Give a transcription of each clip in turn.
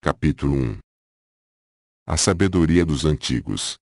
Capítulo 1. A sabedoria dos antigos.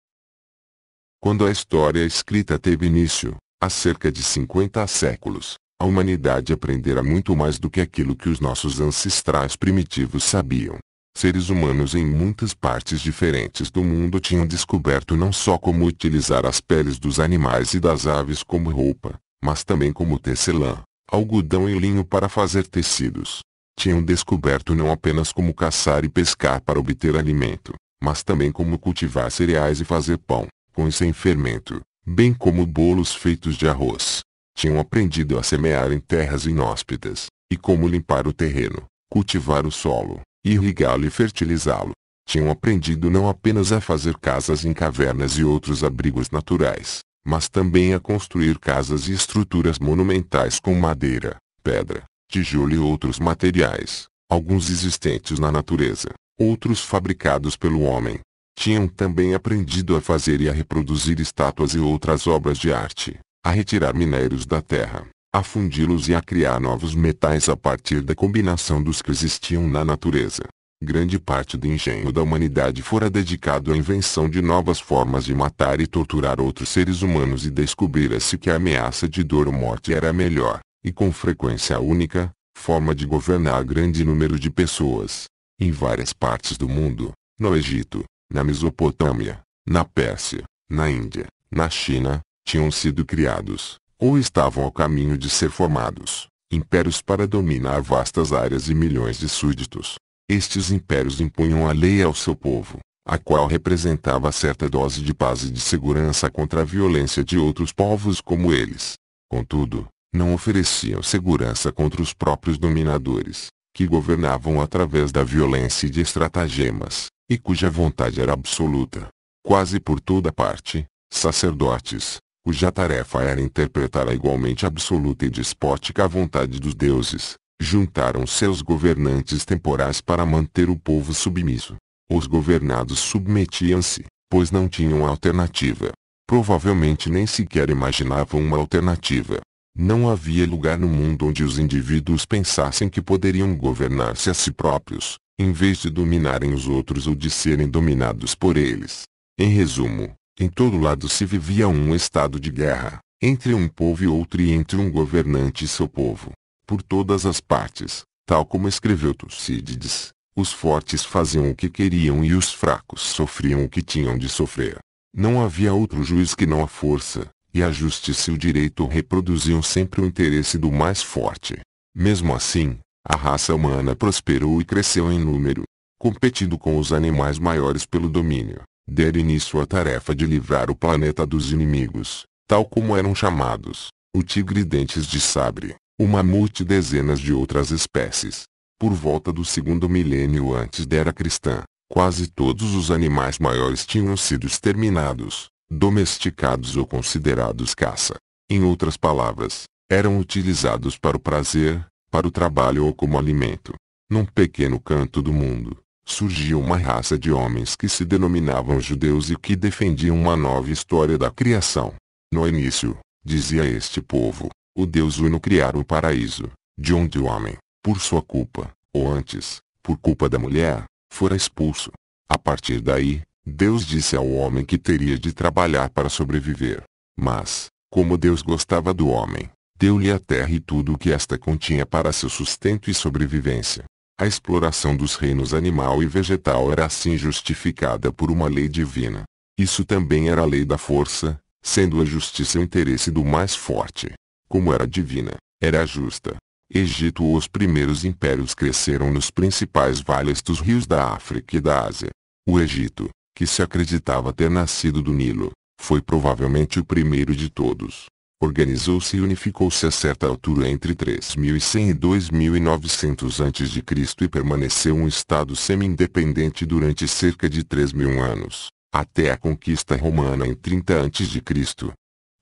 Quando a história escrita teve início, há cerca de 50 séculos, a humanidade aprendera muito mais do que aquilo que os nossos ancestrais primitivos sabiam. Seres humanos em muitas partes diferentes do mundo tinham descoberto não só como utilizar as peles dos animais e das aves como roupa, mas também como tecelã, algodão e linho para fazer tecidos. Tinham descoberto não apenas como caçar e pescar para obter alimento, mas também como cultivar cereais e fazer pão, com e sem fermento, bem como bolos feitos de arroz. Tinham aprendido a semear em terras inóspitas, e como limpar o terreno, cultivar o solo, irrigá-lo e fertilizá-lo. Tinham aprendido não apenas a fazer casas em cavernas e outros abrigos naturais, mas também a construir casas e estruturas monumentais com madeira, pedra, tijolo e outros materiais, alguns existentes na natureza, outros fabricados pelo homem. Tinham também aprendido a fazer e a reproduzir estátuas e outras obras de arte, a retirar minérios da terra, a fundi-los e a criar novos metais a partir da combinação dos que existiam na natureza. Grande parte do engenho da humanidade fora dedicado à invenção de novas formas de matar e torturar outros seres humanos, e descobrira-se que a ameaça de dor ou morte era a melhor, e com frequência a única, forma de governar grande número de pessoas. Em várias partes do mundo, no Egito, na Mesopotâmia, na Pérsia, na Índia, na China, tinham sido criados, ou estavam ao caminho de ser formados, impérios para dominar vastas áreas e milhões de súditos. Estes impérios impunham a lei ao seu povo, a qual representava certa dose de paz e de segurança contra a violência de outros povos como eles. Contudo, não ofereciam segurança contra os próprios dominadores, que governavam através da violência e de estratagemas, e cuja vontade era absoluta. Quase por toda parte, sacerdotes, cuja tarefa era interpretar a igualmente absoluta e despótica vontade dos deuses, juntaram seus governantes temporais para manter o povo submisso. Os governados submetiam-se, pois não tinham alternativa. Provavelmente nem sequer imaginavam uma alternativa. Não havia lugar no mundo onde os indivíduos pensassem que poderiam governar-se a si próprios, em vez de dominarem os outros ou de serem dominados por eles. Em resumo, em todo lado se vivia um estado de guerra, entre um povo e outro, e entre um governante e seu povo. Por todas as partes, tal como escreveu Tucídides, os fortes faziam o que queriam e os fracos sofriam o que tinham de sofrer. Não havia outro juiz que não a força, e a justiça e o direito reproduziam sempre o interesse do mais forte. Mesmo assim, a raça humana prosperou e cresceu em número, competindo com os animais maiores pelo domínio. Deram início à tarefa de livrar o planeta dos inimigos, tal como eram chamados, o tigre dentes de sabre, o mamute e dezenas de outras espécies. Por volta do segundo milênio antes da era cristã, quase todos os animais maiores tinham sido exterminados, domesticados ou considerados caça. Em outras palavras, eram utilizados para o prazer, para o trabalho ou como alimento. Num pequeno canto do mundo, surgiu uma raça de homens que se denominavam judeus e que defendiam uma nova história da criação. No início, dizia este povo, o Deus Uno criara o paraíso, de onde o homem, por sua culpa, ou antes, por culpa da mulher, fora expulso. A partir daí, Deus disse ao homem que teria de trabalhar para sobreviver. Mas, como Deus gostava do homem, deu-lhe a terra e tudo o que esta continha para seu sustento e sobrevivência. A exploração dos reinos animal e vegetal era assim justificada por uma lei divina. Isso também era a lei da força, sendo a justiça o interesse do mais forte. Como era divina, era justa. Egito ou os primeiros impérios cresceram nos principais vales dos rios da África e da Ásia. O Egito, que se acreditava ter nascido do Nilo, foi provavelmente o primeiro de todos. Organizou-se e unificou-se a certa altura entre 3100 e 2900 a.C. e permaneceu um estado semi-independente durante cerca de 3000 anos, até a conquista romana em 30 a.C.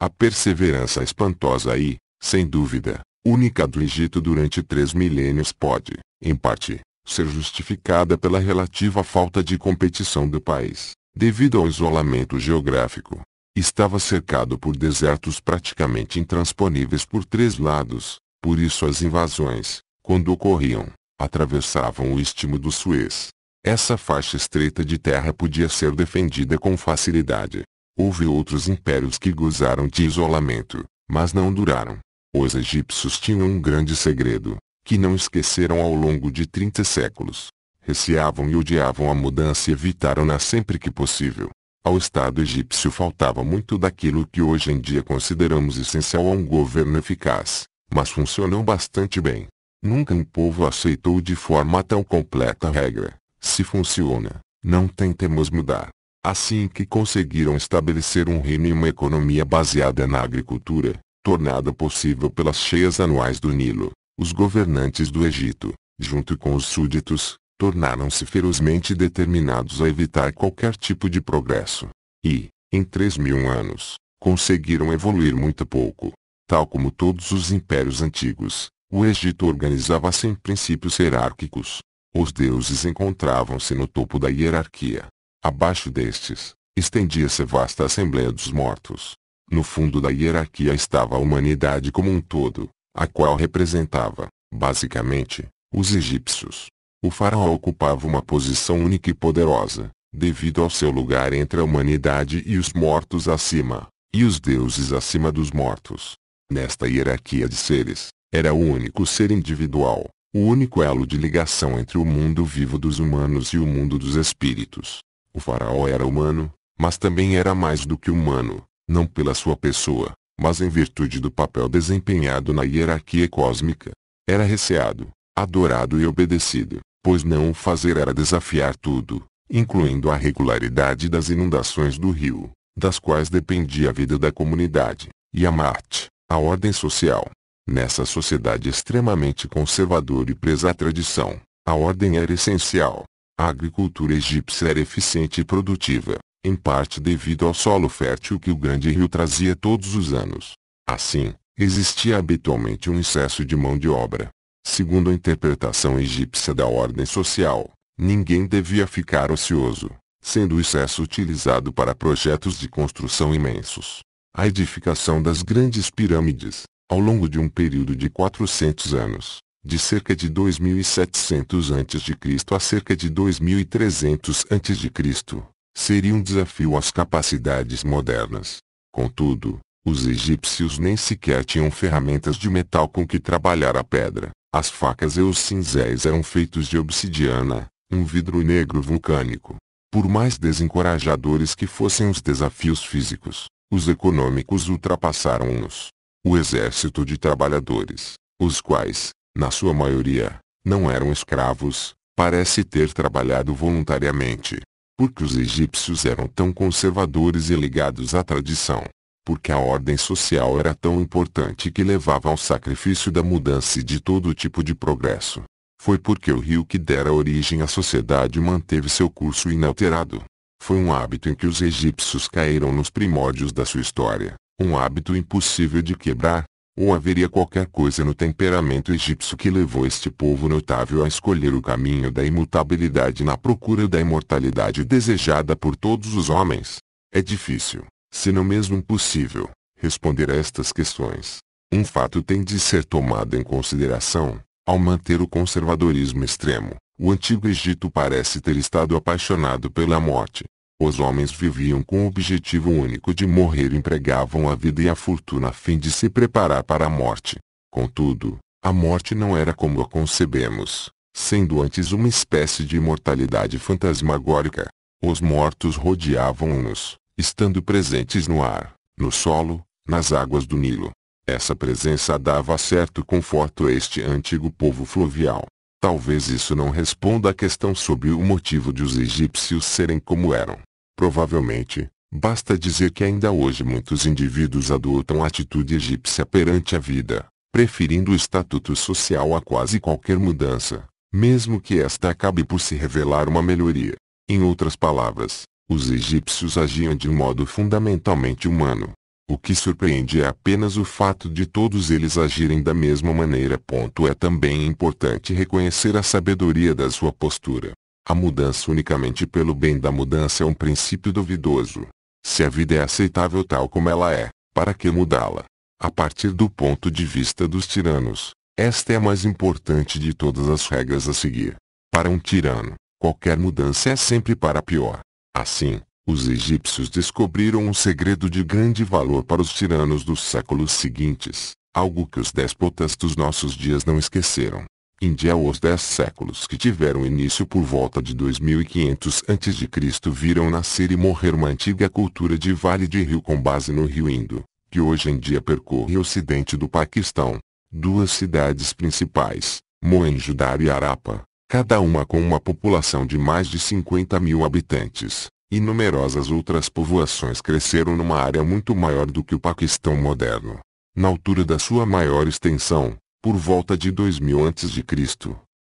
A perseverança espantosa e, sem dúvida, única do Egito durante 3 milênios pode, em parte, ser justificada pela relativa falta de competição do país, devido ao isolamento geográfico. Estava cercado por desertos praticamente intransponíveis por 3 lados, por isso as invasões, quando ocorriam, atravessavam o Istmo do Suez. Essa faixa estreita de terra podia ser defendida com facilidade. Houve outros impérios que gozaram de isolamento, mas não duraram. Os egípcios tinham um grande segredo, que não esqueceram ao longo de 30 séculos. Receavam e odiavam a mudança e evitaram-na sempre que possível. Ao Estado egípcio faltava muito daquilo que hoje em dia consideramos essencial a um governo eficaz, mas funcionou bastante bem. Nunca um povo aceitou de forma tão completa a regra: se funciona, não tentemos mudar. Assim que conseguiram estabelecer um reino e uma economia baseada na agricultura, tornada possível pelas cheias anuais do Nilo, os governantes do Egito, junto com os súditos, tornaram-se ferozmente determinados a evitar qualquer tipo de progresso. E, em 3.000 anos, conseguiram evoluir muito pouco. Tal como todos os impérios antigos, o Egito organizava-se em princípios hierárquicos. Os deuses encontravam-se no topo da hierarquia. Abaixo destes, estendia-se a vasta Assembleia dos Mortos. No fundo da hierarquia estava a humanidade como um todo, a qual representava, basicamente, os egípcios. O faraó ocupava uma posição única e poderosa, devido ao seu lugar entre a humanidade e os mortos acima, e os deuses acima dos mortos. Nesta hierarquia de seres, era o único ser individual, o único elo de ligação entre o mundo vivo dos humanos e o mundo dos espíritos. O faraó era humano, mas também era mais do que humano, não pela sua pessoa, mas em virtude do papel desempenhado na hierarquia cósmica. Era receado, adorado e obedecido, pois não o fazer era desafiar tudo, incluindo a regularidade das inundações do rio, das quais dependia a vida da comunidade, e a Marte, a ordem social. Nessa sociedade extremamente conservadora e presa à tradição, a ordem era essencial. A agricultura egípcia era eficiente e produtiva, em parte devido ao solo fértil que o grande rio trazia todos os anos. Assim, existia habitualmente um excesso de mão de obra. Segundo a interpretação egípcia da ordem social, ninguém devia ficar ocioso, sendo o excesso utilizado para projetos de construção imensos. A edificação das grandes pirâmides, ao longo de um período de 400 anos, de cerca de 2.700 a.C. a cerca de 2.300 a.C., seria um desafio às capacidades modernas. Contudo, os egípcios nem sequer tinham ferramentas de metal com que trabalhar a pedra. As facas e os cinzéis eram feitos de obsidiana, um vidro negro vulcânico. Por mais desencorajadores que fossem os desafios físicos, os econômicos ultrapassaram-nos. O exército de trabalhadores, os quais, na sua maioria, não eram escravos, parece ter trabalhado voluntariamente. Porque os egípcios eram tão conservadores e ligados à tradição. Porque a ordem social era tão importante que levava ao sacrifício da mudança e de todo tipo de progresso. Foi porque o rio que dera origem à sociedade manteve seu curso inalterado. Foi um hábito em que os egípcios caíram nos primórdios da sua história, um hábito impossível de quebrar. Ou haveria qualquer coisa no temperamento egípcio que levou este povo notável a escolher o caminho da imutabilidade na procura da imortalidade desejada por todos os homens? É difícil, se não mesmo impossível, responder a estas questões. Um fato tem de ser tomado em consideração: ao manter o conservadorismo extremo, o antigo Egito parece ter estado apaixonado pela morte. Os homens viviam com o objetivo único de morrer e empregavam a vida e a fortuna a fim de se preparar para a morte. Contudo, a morte não era como a concebemos, sendo antes uma espécie de imortalidade fantasmagórica. Os mortos rodeavam-nos, estando presentes no ar, no solo, nas águas do Nilo. Essa presença dava certo conforto a este antigo povo fluvial. Talvez isso não responda à questão sobre o motivo de os egípcios serem como eram. Provavelmente, basta dizer que ainda hoje muitos indivíduos adotam a atitude egípcia perante a vida, preferindo o estatuto social a quase qualquer mudança, mesmo que esta acabe por se revelar uma melhoria. Em outras palavras, os egípcios agiam de um modo fundamentalmente humano. O que surpreende é apenas o fato de todos eles agirem da mesma maneira. É também importante reconhecer a sabedoria da sua postura. A mudança unicamente pelo bem da mudança é um princípio duvidoso. Se a vida é aceitável tal como ela é, para que mudá-la? A partir do ponto de vista dos tiranos, esta é a mais importante de todas as regras a seguir. Para um tirano, qualquer mudança é sempre para pior. Assim, os egípcios descobriram um segredo de grande valor para os tiranos dos séculos seguintes, algo que os déspotas dos nossos dias não esqueceram. Índia. Os 10 séculos que tiveram início por volta de 2500 a.C. viram nascer e morrer uma antiga cultura de vale de rio com base no rio Indo, que hoje em dia percorre o ocidente do Paquistão. Duas cidades principais, Mohenjo-Daro e Harappa, cada uma com uma população de mais de 50.000 habitantes, e numerosas outras povoações cresceram numa área muito maior do que o Paquistão moderno. Na altura da sua maior extensão, por volta de 2000 a.C.,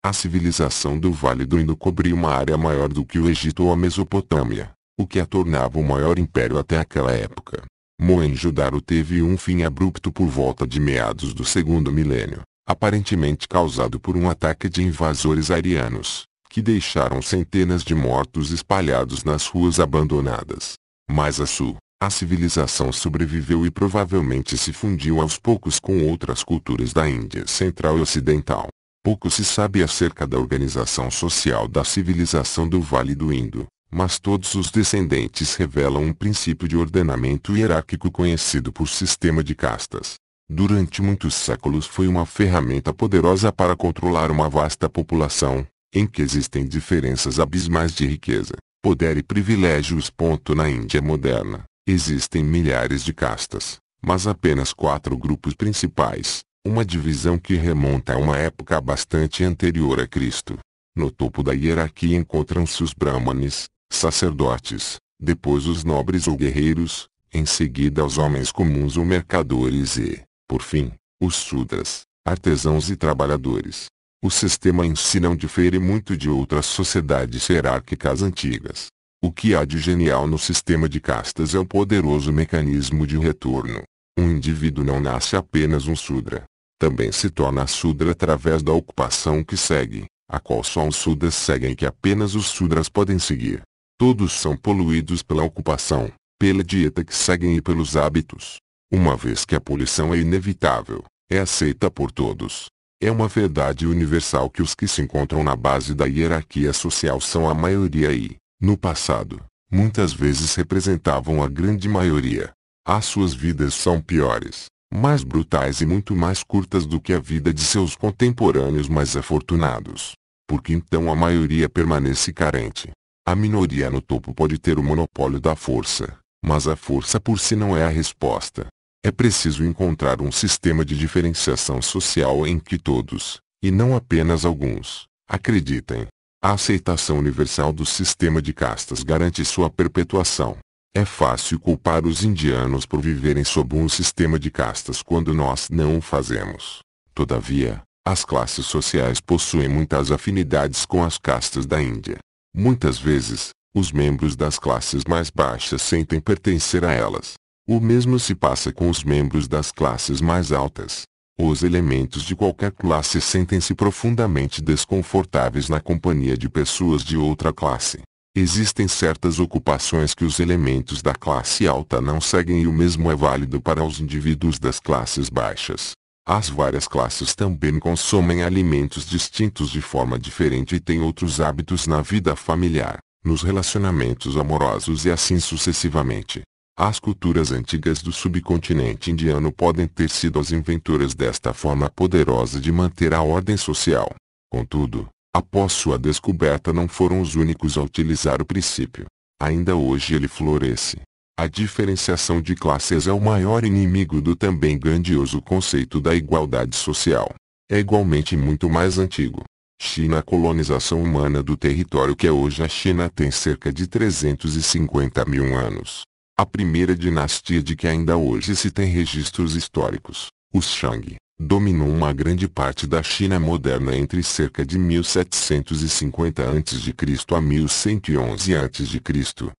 a civilização do Vale do Indo cobria uma área maior do que o Egito ou a Mesopotâmia, o que a tornava o maior império até aquela época. Mohenjo-Daro teve um fim abrupto por volta de meados do segundo milênio, aparentemente causado por um ataque de invasores arianos, que deixaram centenas de mortos espalhados nas ruas abandonadas. Mais a sul, a civilização sobreviveu e provavelmente se fundiu aos poucos com outras culturas da Índia Central e Ocidental. Pouco se sabe acerca da organização social da civilização do Vale do Indo, mas todos os descendentes revelam um princípio de ordenamento hierárquico conhecido por sistema de castas. Durante muitos séculos foi uma ferramenta poderosa para controlar uma vasta população, em que existem diferenças abismais de riqueza, poder e privilégios. Na Índia moderna, existem milhares de castas, mas apenas 4 grupos principais, uma divisão que remonta a uma época bastante anterior a Cristo. No topo da hierarquia encontram-se os brahmanes, sacerdotes, depois os nobres ou guerreiros, em seguida os homens comuns ou mercadores e, por fim, os sudras, artesãos e trabalhadores. O sistema em si não difere muito de outras sociedades hierárquicas antigas. O que há de genial no sistema de castas é o poderoso mecanismo de retorno. Um indivíduo não nasce apenas um sudra. Também se torna sudra através da ocupação que segue, a qual só os sudras seguem e que apenas os sudras podem seguir. Todos são poluídos pela ocupação, pela dieta que seguem e pelos hábitos. Uma vez que a poluição é inevitável, é aceita por todos. É uma verdade universal que os que se encontram na base da hierarquia social são a maioria e, no passado, muitas vezes representavam a grande maioria. As suas vidas são piores, mais brutais e muito mais curtas do que a vida de seus contemporâneos mais afortunados. Porque então a maioria permanece carente. A minoria no topo pode ter o monopólio da força, mas a força por si não é a resposta. É preciso encontrar um sistema de diferenciação social em que todos, e não apenas alguns, acreditem. A aceitação universal do sistema de castas garante sua perpetuação. É fácil culpar os indianos por viverem sob um sistema de castas quando nós não o fazemos. Todavia, as classes sociais possuem muitas afinidades com as castas da Índia. Muitas vezes, os membros das classes mais baixas sentem pertencer a elas. O mesmo se passa com os membros das classes mais altas. Os elementos de qualquer classe sentem-se profundamente desconfortáveis na companhia de pessoas de outra classe. Existem certas ocupações que os elementos da classe alta não seguem e o mesmo é válido para os indivíduos das classes baixas. As várias classes também consomem alimentos distintos de forma diferente e têm outros hábitos na vida familiar, nos relacionamentos amorosos e assim sucessivamente. As culturas antigas do subcontinente indiano podem ter sido as inventoras desta forma poderosa de manter a ordem social. Contudo, após sua descoberta não foram os únicos a utilizar o princípio. Ainda hoje ele floresce. A diferenciação de classes é o maior inimigo do também grandioso conceito da igualdade social. É igualmente muito mais antigo. China. A colonização humana do território que é hoje a China tem cerca de 350.000 anos. A primeira dinastia de que ainda hoje se tem registros históricos, os Shang, dominou uma grande parte da China moderna entre cerca de 1750 a.C. a 1111 a.C.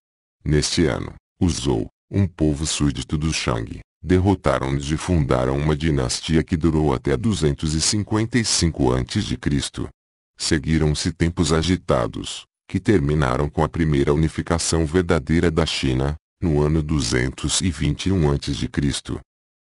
Neste ano, os Zhou, um povo súdito dos Shang, derrotaram-nos e fundaram uma dinastia que durou até 255 a.C. Seguiram-se tempos agitados, que terminaram com a primeira unificação verdadeira da China, no ano 221 a.C.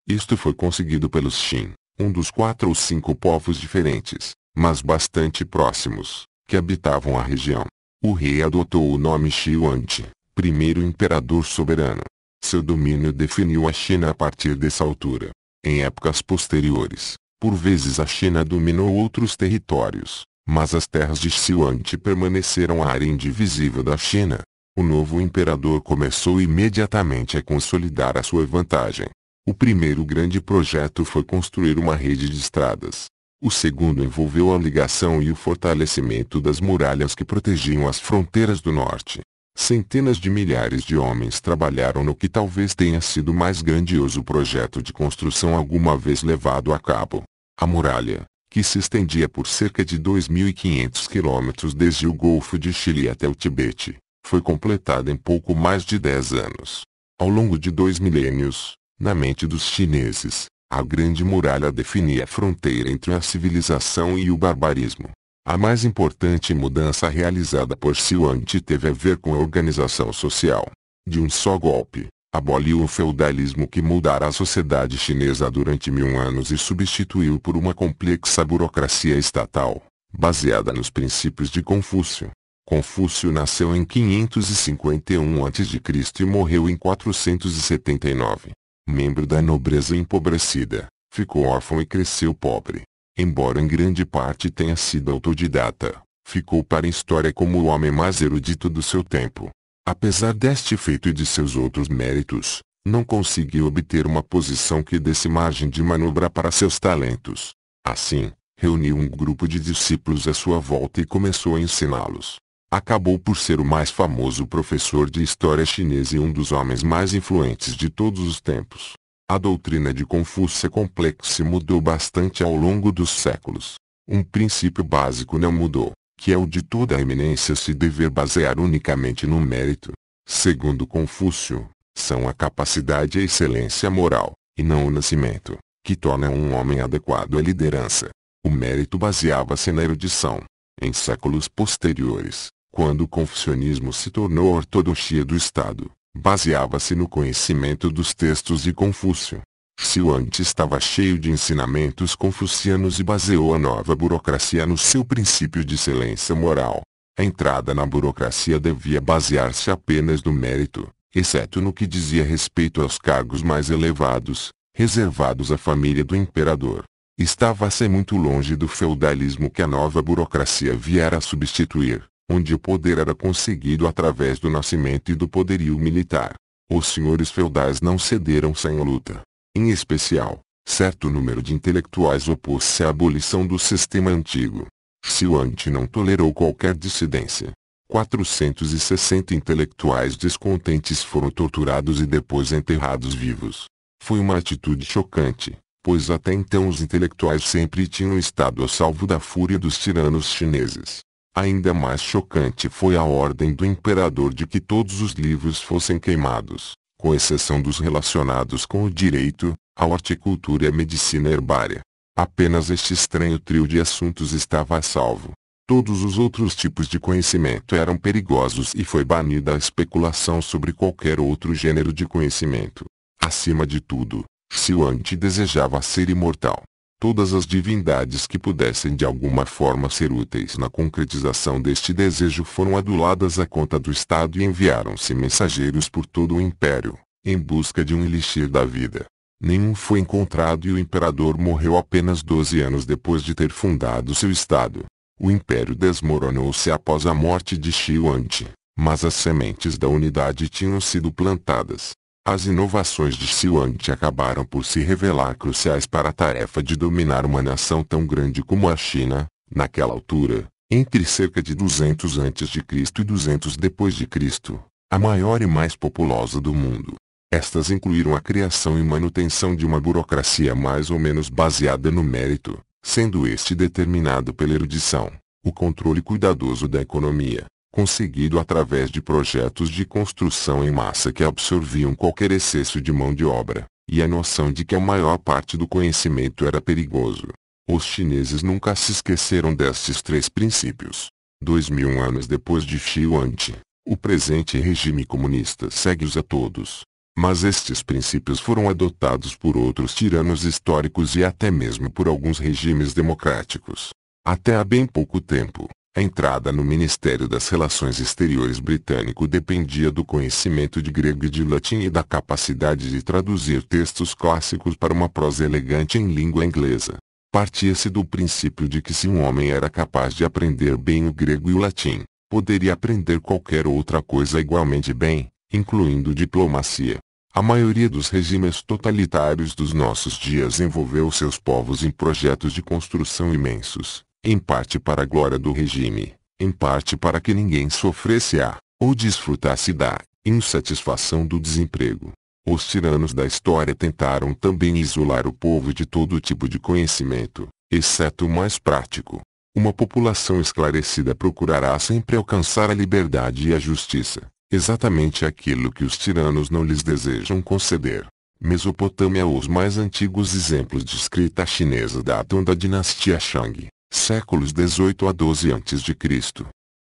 Isto foi conseguido pelos Xin, um dos 4 ou 5 povos diferentes, mas bastante próximos, que habitavam a região. O rei adotou o nome Shi Huangdi, primeiro imperador soberano. Seu domínio definiu a China a partir dessa altura. Em épocas posteriores, por vezes a China dominou outros territórios, mas as terras de Shi Huangdi permaneceram a área indivisível da China. O novo imperador começou imediatamente a consolidar a sua vantagem. O primeiro grande projeto foi construir uma rede de estradas. O segundo envolveu a ligação e o fortalecimento das muralhas que protegiam as fronteiras do norte. Centenas de milhares de homens trabalharam no que talvez tenha sido o mais grandioso projeto de construção alguma vez levado a cabo. A muralha, que se estendia por cerca de 2.500 quilômetros desde o Golfo de Chile até o Tibete, foi completada em pouco mais de 10 anos. Ao longo de 2 milênios, na mente dos chineses, a Grande Muralha definia a fronteira entre a civilização e o barbarismo. A mais importante mudança realizada por Shi Huangdi teve a ver com a organização social. De um só golpe, aboliu o feudalismo que moldara a sociedade chinesa durante 1000 anos e substituiu por uma complexa burocracia estatal, baseada nos princípios de Confúcio. Confúcio nasceu em 551 a.C. e morreu em 479. Membro da nobreza empobrecida, ficou órfão e cresceu pobre. Embora em grande parte tenha sido autodidata, ficou para a história como o homem mais erudito do seu tempo. Apesar deste feito e de seus outros méritos, não conseguiu obter uma posição que desse margem de manobra para seus talentos. Assim, reuniu um grupo de discípulos à sua volta e começou a ensiná-los. Acabou por ser o mais famoso professor de história chinesa e um dos homens mais influentes de todos os tempos. A doutrina de Confúcio é complexa e mudou bastante ao longo dos séculos. Um princípio básico não mudou, que é o de toda a eminência se dever basear unicamente no mérito. Segundo Confúcio, são a capacidade e a excelência moral, e não o nascimento, que tornam um homem adequado à liderança. O mérito baseava-se na erudição. Em séculos posteriores, quando o confucionismo se tornou a ortodoxia do Estado, baseava-se no conhecimento dos textos de Confúcio. Shi Huangdi estava cheio de ensinamentos confucianos e baseou a nova burocracia no seu princípio de excelência moral. A entrada na burocracia devia basear-se apenas no mérito, exceto no que dizia respeito aos cargos mais elevados, reservados à família do imperador. Estava-se muito longe do feudalismo que a nova burocracia viera a substituir, onde o poder era conseguido através do nascimento e do poderio militar. Os senhores feudais não cederam sem luta. Em especial, certo número de intelectuais opôs-se à abolição do sistema antigo. Shi Huangdi não tolerou qualquer dissidência. 460 intelectuais descontentes foram torturados e depois enterrados vivos. Foi uma atitude chocante, pois até então os intelectuais sempre tinham estado a salvo da fúria dos tiranos chineses. Ainda mais chocante foi a ordem do imperador de que todos os livros fossem queimados, com exceção dos relacionados com o direito, a horticultura e a medicina herbária. Apenas este estranho trio de assuntos estava a salvo. Todos os outros tipos de conhecimento eram perigosos e foi banida a especulação sobre qualquer outro gênero de conhecimento. Acima de tudo, Shi Huangdi desejava ser imortal. Todas as divindades que pudessem de alguma forma ser úteis na concretização deste desejo foram aduladas à conta do Estado e enviaram-se mensageiros por todo o império, em busca de um elixir da vida. Nenhum foi encontrado e o imperador morreu apenas 12 anos depois de ter fundado seu Estado. O império desmoronou-se após a morte de Shi Huangdi, mas as sementes da unidade tinham sido plantadas. As inovações de Shi Huangdi acabaram por se revelar cruciais para a tarefa de dominar uma nação tão grande como a China, naquela altura, entre cerca de 200 a.C. e 200 d.C., a maior e mais populosa do mundo. Estas incluíram a criação e manutenção de uma burocracia mais ou menos baseada no mérito, sendo este determinado pela erudição, o controle cuidadoso da economia, conseguido através de projetos de construção em massa que absorviam qualquer excesso de mão de obra, e a noção de que a maior parte do conhecimento era perigoso. Os chineses nunca se esqueceram destes três princípios. 2000 anos depois de Shi Huangdi, o presente regime comunista segue-os a todos. Mas estes princípios foram adotados por outros tiranos históricos e até mesmo por alguns regimes democráticos. Até há bem pouco tempo, A entrada no Ministério das Relações Exteriores britânico dependia do conhecimento de grego e de latim e da capacidade de traduzir textos clássicos para uma prosa elegante em língua inglesa. Partia-se do princípio de que se um homem era capaz de aprender bem o grego e o latim, poderia aprender qualquer outra coisa igualmente bem, incluindo diplomacia. A maioria dos regimes totalitários dos nossos dias envolveu seus povos em projetos de construção imensos, em parte para a glória do regime, em parte para que ninguém sofresse ou desfrutasse da insatisfação do desemprego. Os tiranos da história tentaram também isolar o povo de todo tipo de conhecimento, exceto o mais prático. Uma população esclarecida procurará sempre alcançar a liberdade e a justiça, exatamente aquilo que os tiranos não lhes desejam conceder. Mesopotâmia. Os mais antigos exemplos de escrita chinesa datam da dinastia Shang, séculos 18 a 12 a.C.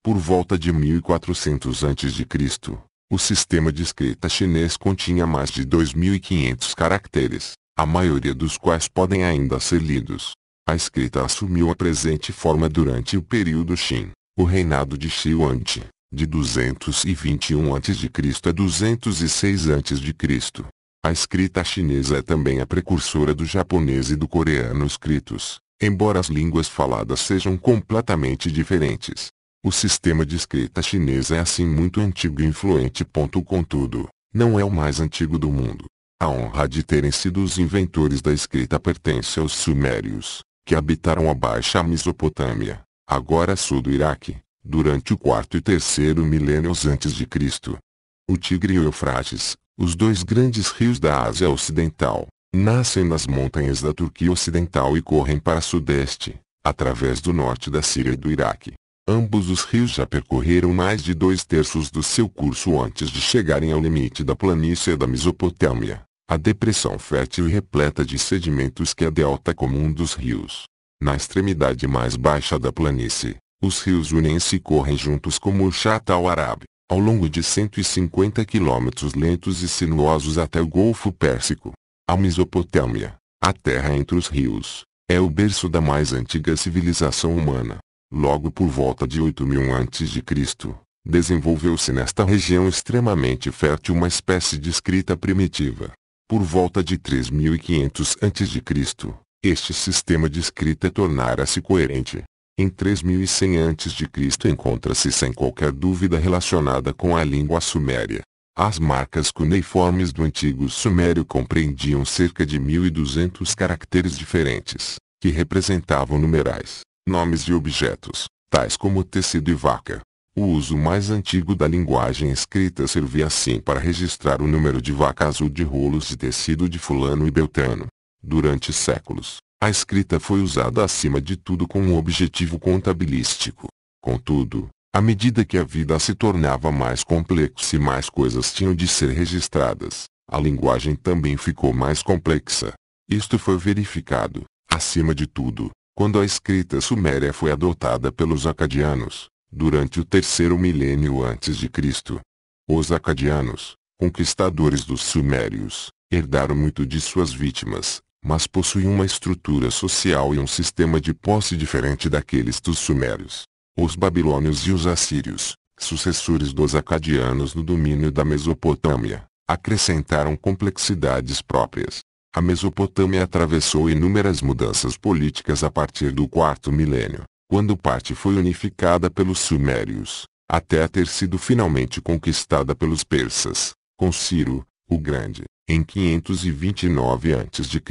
Por volta de 1400 a.C., o sistema de escrita chinês continha mais de 2.500 caracteres, a maioria dos quais podem ainda ser lidos. A escrita assumiu a presente forma durante o período Qin, o reinado de Shi Huangdi, de 221 a.C. a 206 a.C. A escrita chinesa é também a precursora do japonês e do coreano escritos, embora as línguas faladas sejam completamente diferentes. O sistema de escrita chinesa é assim muito antigo e influente. Contudo, não é o mais antigo do mundo. A honra de terem sido os inventores da escrita pertence aos sumérios, que habitaram a Baixa Mesopotâmia, agora sul do Iraque, durante o quarto e terceiro milênios antes de Cristo. O Tigre e o Eufrates, os dois grandes rios da Ásia Ocidental, nascem nas montanhas da Turquia Ocidental e correm para sudeste, através do norte da Síria e do Iraque. Ambos os rios já percorreram mais de 2/3 do seu curso antes de chegarem ao limite da planície da Mesopotâmia, a depressão fértil e repleta de sedimentos que é a delta comum dos rios. Na extremidade mais baixa da planície, os rios unem-se e correm juntos como o Shatt al-Arab, ao longo de 150 quilômetros lentos e sinuosos até o Golfo Pérsico. A Mesopotâmia, a terra entre os rios, é o berço da mais antiga civilização humana. Logo por volta de 8.000 a.C., desenvolveu-se nesta região extremamente fértil uma espécie de escrita primitiva. Por volta de 3.500 a.C., este sistema de escrita tornara-se coerente. Em 3.100 a.C. encontra-se sem qualquer dúvida relacionada com a língua suméria. As marcas cuneiformes do antigo sumério compreendiam cerca de 1.200 caracteres diferentes, que representavam numerais, nomes de objetos, tais como tecido e vaca. O uso mais antigo da linguagem escrita servia assim para registrar o número de vacas ou de rolos de tecido de fulano e beltrano. Durante séculos, a escrita foi usada acima de tudo com um objetivo contabilístico. Contudo, à medida que a vida se tornava mais complexa e mais coisas tinham de ser registradas, a linguagem também ficou mais complexa. Isto foi verificado, acima de tudo, quando a escrita suméria foi adotada pelos acadianos, durante o terceiro milênio antes de Cristo. Os acadianos, conquistadores dos sumérios, herdaram muito de suas vítimas, mas possuíam uma estrutura social e um sistema de posse diferente daqueles dos sumérios. Os babilônios e os assírios, sucessores dos acadianos no domínio da Mesopotâmia, acrescentaram complexidades próprias. A Mesopotâmia atravessou inúmeras mudanças políticas a partir do quarto milênio, quando parte foi unificada pelos sumérios, até ter sido finalmente conquistada pelos persas, com Ciro, o Grande, em 529 a.C.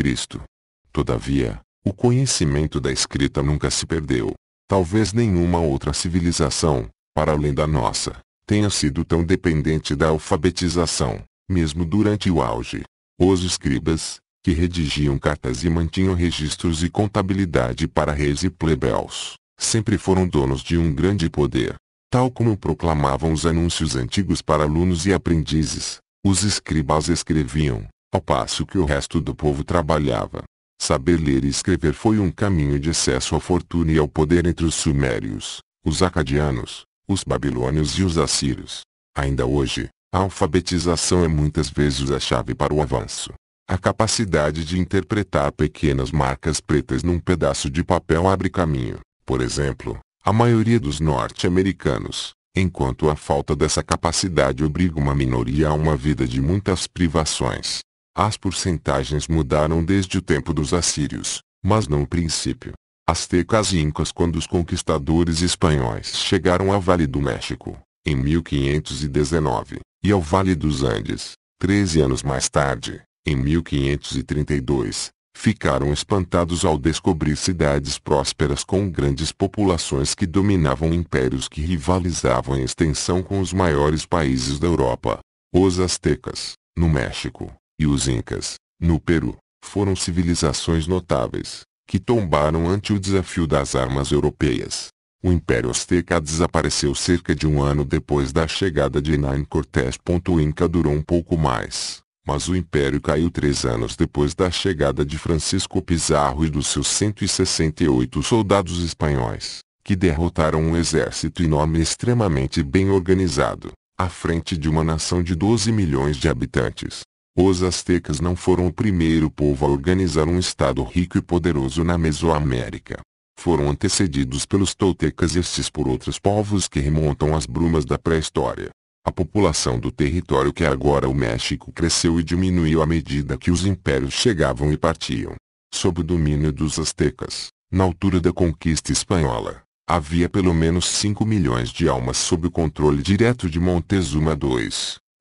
Todavia, o conhecimento da escrita nunca se perdeu. Talvez nenhuma outra civilização, para além da nossa, tenha sido tão dependente da alfabetização, mesmo durante o auge. Os escribas, que redigiam cartas e mantinham registros e contabilidade para reis e plebeus, sempre foram donos de um grande poder. Tal como proclamavam os anúncios antigos para alunos e aprendizes, os escribas escreviam, ao passo que o resto do povo trabalhava. Saber ler e escrever foi um caminho de acesso à fortuna e ao poder entre os sumérios, os acadianos, os babilônios e os assírios. Ainda hoje, a alfabetização é muitas vezes a chave para o avanço. A capacidade de interpretar pequenas marcas pretas num pedaço de papel abre caminho, por exemplo, a maioria dos norte-americanos, enquanto a falta dessa capacidade obriga uma minoria a uma vida de muitas privações. As porcentagens mudaram desde o tempo dos assírios, mas não o princípio. Aztecas e incas quando os conquistadores espanhóis chegaram ao Vale do México, em 1519, e ao Vale dos Andes, 13 anos mais tarde, em 1532, ficaram espantados ao descobrir cidades prósperas com grandes populações que dominavam impérios que rivalizavam em extensão com os maiores países da Europa. Os aztecas, no México, e os incas, no Peru, foram civilizações notáveis, que tombaram ante o desafio das armas europeias. O Império Azteca desapareceu cerca de um ano depois da chegada de Hernán Cortés. O Inca durou um pouco mais, mas o Império caiu 3 anos depois da chegada de Francisco Pizarro e dos seus 168 soldados espanhóis, que derrotaram um exército enorme e extremamente bem organizado, à frente de uma nação de 12 milhões de habitantes. Os aztecas não foram o primeiro povo a organizar um estado rico e poderoso na Mesoamérica. Foram antecedidos pelos toltecas e estes por outros povos que remontam às brumas da pré-história. A população do território que é agora o México cresceu e diminuiu à medida que os impérios chegavam e partiam. Sob o domínio dos aztecas, na altura da conquista espanhola, havia pelo menos 5 milhões de almas sob o controle direto de Montezuma II,